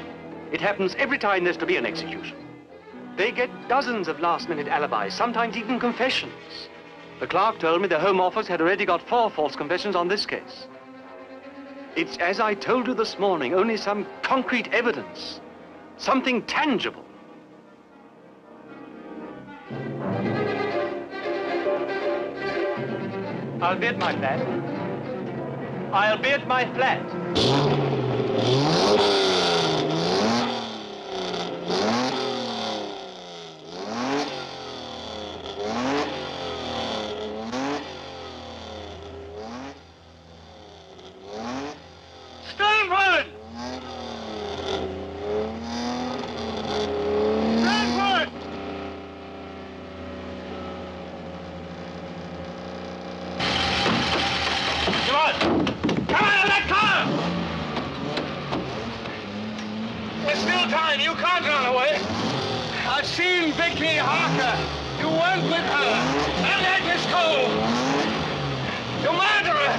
It happens every time there's to be an execution. They get dozens of last-minute alibis, sometimes even confessions. The clerk told me the Home Office had already got 4 false confessions on this case. It's, as I told you this morning, only some concrete evidence, something tangible. I'll be at my flat. I'll be at my flat. Stanford! Stanford! Come on! Come out of that car! There's still time. You can't run away. I've seen Vicky Harker. You weren't with her. And Agnes Cole. You murderer!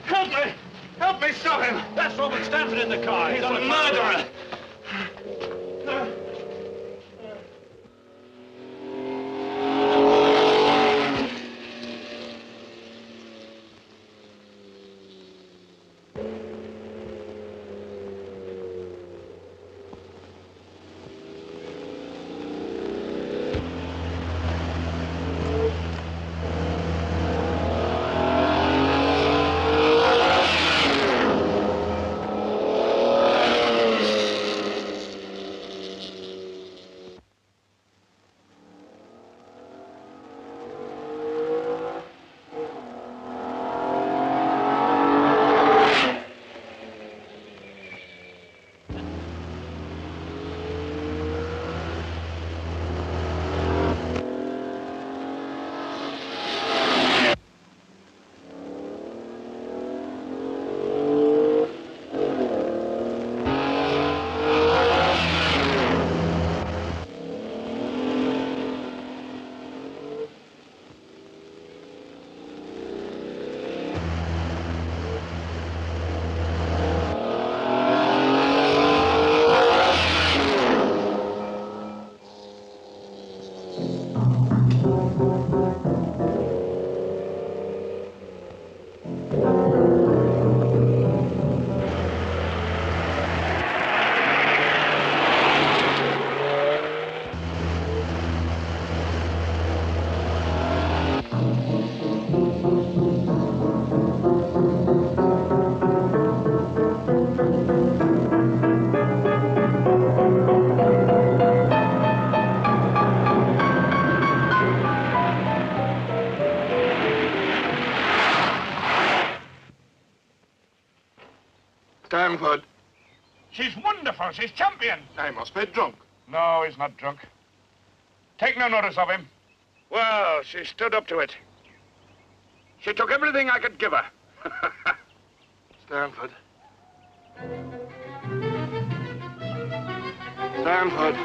Help me! Help me stop him! That's Robert Stanford in the car. He's a murderer! Stanford. She's wonderful. She's champion. I must be drunk. No, he's not drunk. Take no notice of him. Well, she stood up to it. She took everything I could give her. Stanford. Stanford.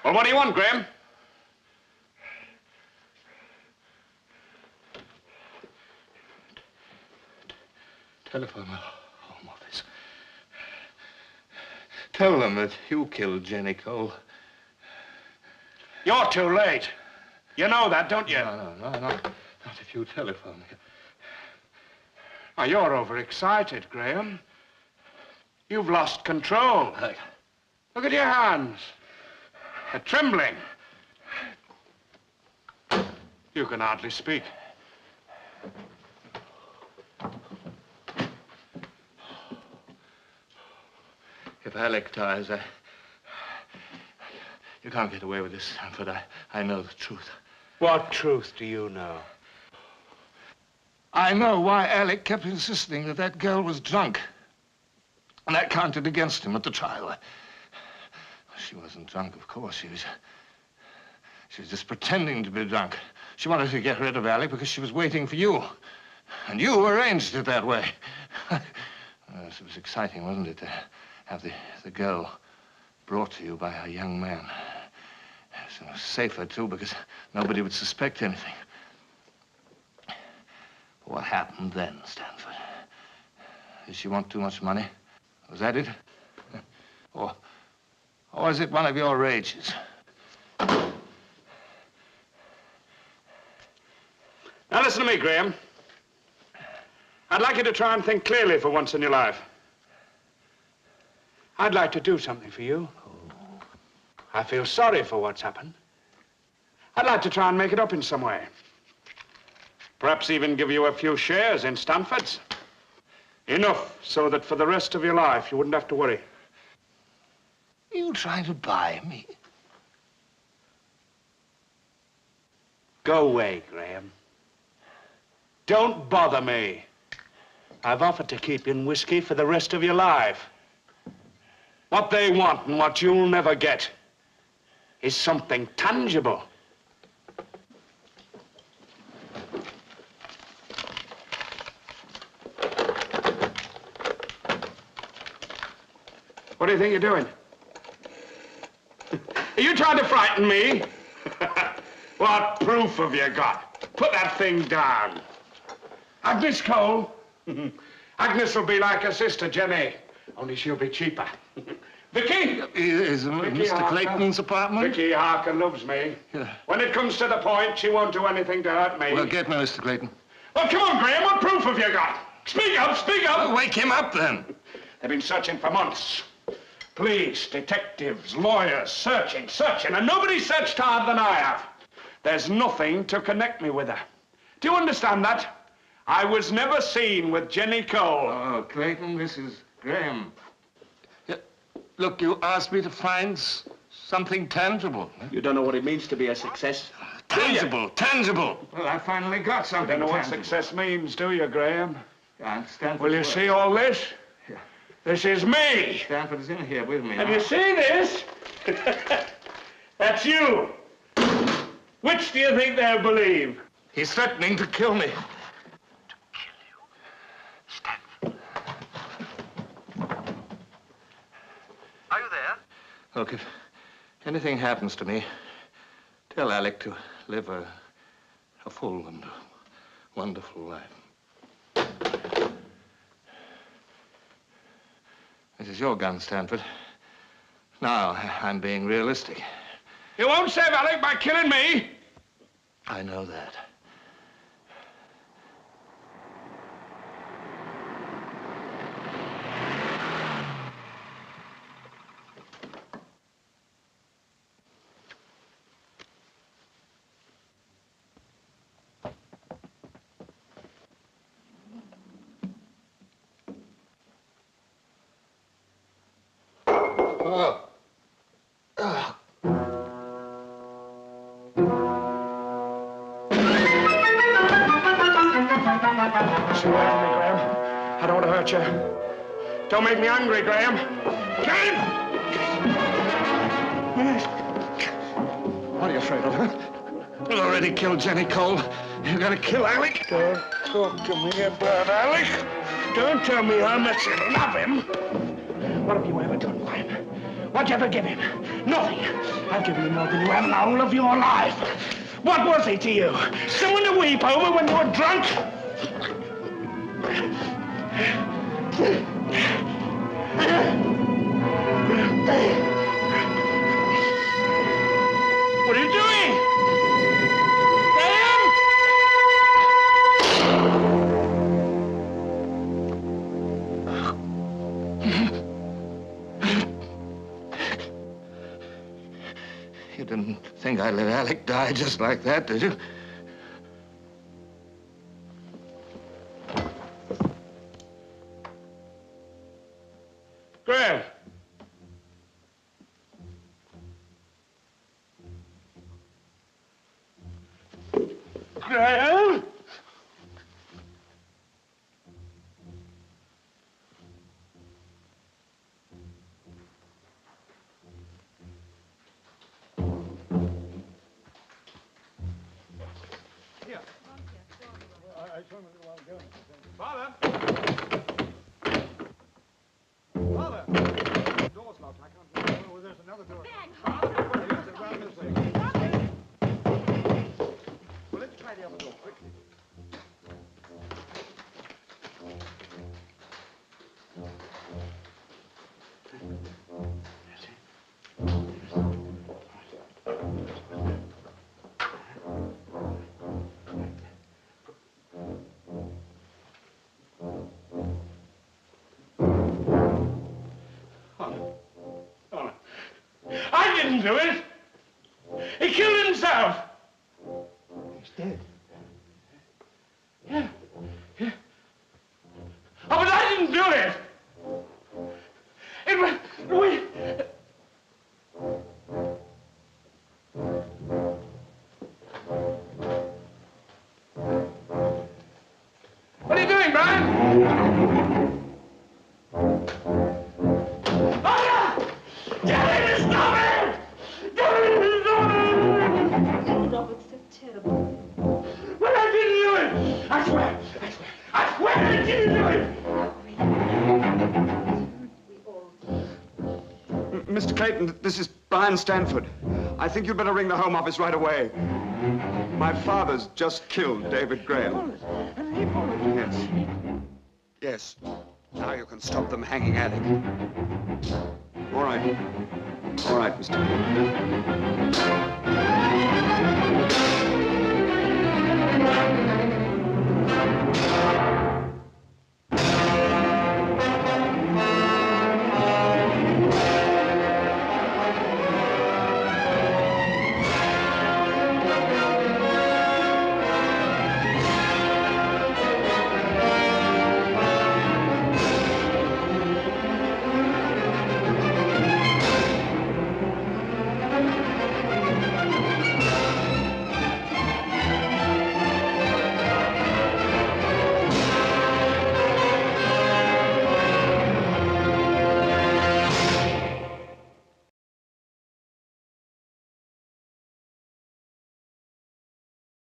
Well, what do you want, Graham? Telephone the Home Office. Tell them that you killed Jenny Cole. You're too late. You know that, don't you? No, not if you telephone. Oh, you're overexcited, Graham. You've lost control. Look at your hands. They're trembling. You can hardly speak. If Alec dies, you can't get away with this, Stanford. I know the truth. What truth do you know? I know why Alec kept insisting that that girl was drunk. And that counted against him at the trial. She wasn't drunk, of course. She was just pretending to be drunk. She wanted to get rid of Alec because she was waiting for you. And you arranged it that way. Yes, it was exciting, wasn't it, to have the girl brought to you by a young man. It was safer, too, because nobody would suspect anything. But what happened then, Stanford? Did she want too much money? Was that it? Or was it one of your rages? Now listen to me, Graham. I'd like you to try and think clearly for once in your life. I'd like to do something for you. I feel sorry for what's happened. I'd like to try and make it up in some way. Perhaps even give you a few shares in Stanford's. Enough so that for the rest of your life you wouldn't have to worry. Are you trying to buy me? Go away, Graham. Don't bother me. I've offered to keep you in whiskey for the rest of your life. What they want and what you'll never get is something tangible. What do you think you're doing? Are you trying to frighten me? What proof have you got? Put that thing down. Agnes Cole? Agnes will be like her sister, Jenny, only she'll be cheaper. Vicky? Is Mr. Clayton's apartment? Vicky Harker loves me. Yeah. When it comes to the point, she won't do anything to hurt me. Well, get me Mr. Clayton. Well, come on, Graham, what proof have you got? Speak up, speak up! Well, wake him up, then. They've been searching for months. Police, detectives, lawyers, searching, and nobody searched harder than I have. There's nothing to connect me with her. Do you understand that? I was never seen with Jenny Cole. Oh, Clayton, this is Graham. Look, you asked me to find something tangible. You don't know what it means to be a success. Tangible. Well, I finally got something You don't know what tangible. success means, do you, Graham? Stanford. Will you see all this? Yeah. This is me. Stanford is in here with me. Have you seen this? That's you. Which do you think they'll believe? He's threatening to kill me. Look, if anything happens to me, tell Alec to live a full and wonderful life. This is your gun, Stanford. Now, I'm being realistic. You won't save Alec by killing me. I know that. Stay away from me, Graham. I don't want to hurt you. Don't make me angry, Graham. Graham! What are you afraid of, huh? You already killed Jenny Cole. You're gonna kill Alec? Don't talk to me about Alec. Don't tell me how much you love him. What have you ever done for him? What'd you ever give him? Nothing. I've given him more than you have in the whole of your life. What was he to you? Someone to weep over when you were drunk? What are you doing? Graham? You didn't think I'd let Alec die just like that, did you? Graham. Graham? Father! Father! The door's locked. I can't get it. Oh, there's another door. Well, let's try the other door quickly. I didn't do it. He killed himself. He's dead. Yeah. Yeah. Oh, but I didn't do it. It was... What are you doing, Brian? Robert's so terrible. Well, I didn't do it! I swear! I swear I didn't do it! Mr. Clayton, this is Brian Stanford. I think you'd better ring the Home Office right away. My father's just killed David Graham. Yes. Yes. Now you can stop them hanging Alec. All right. All right, Mr. Clayton.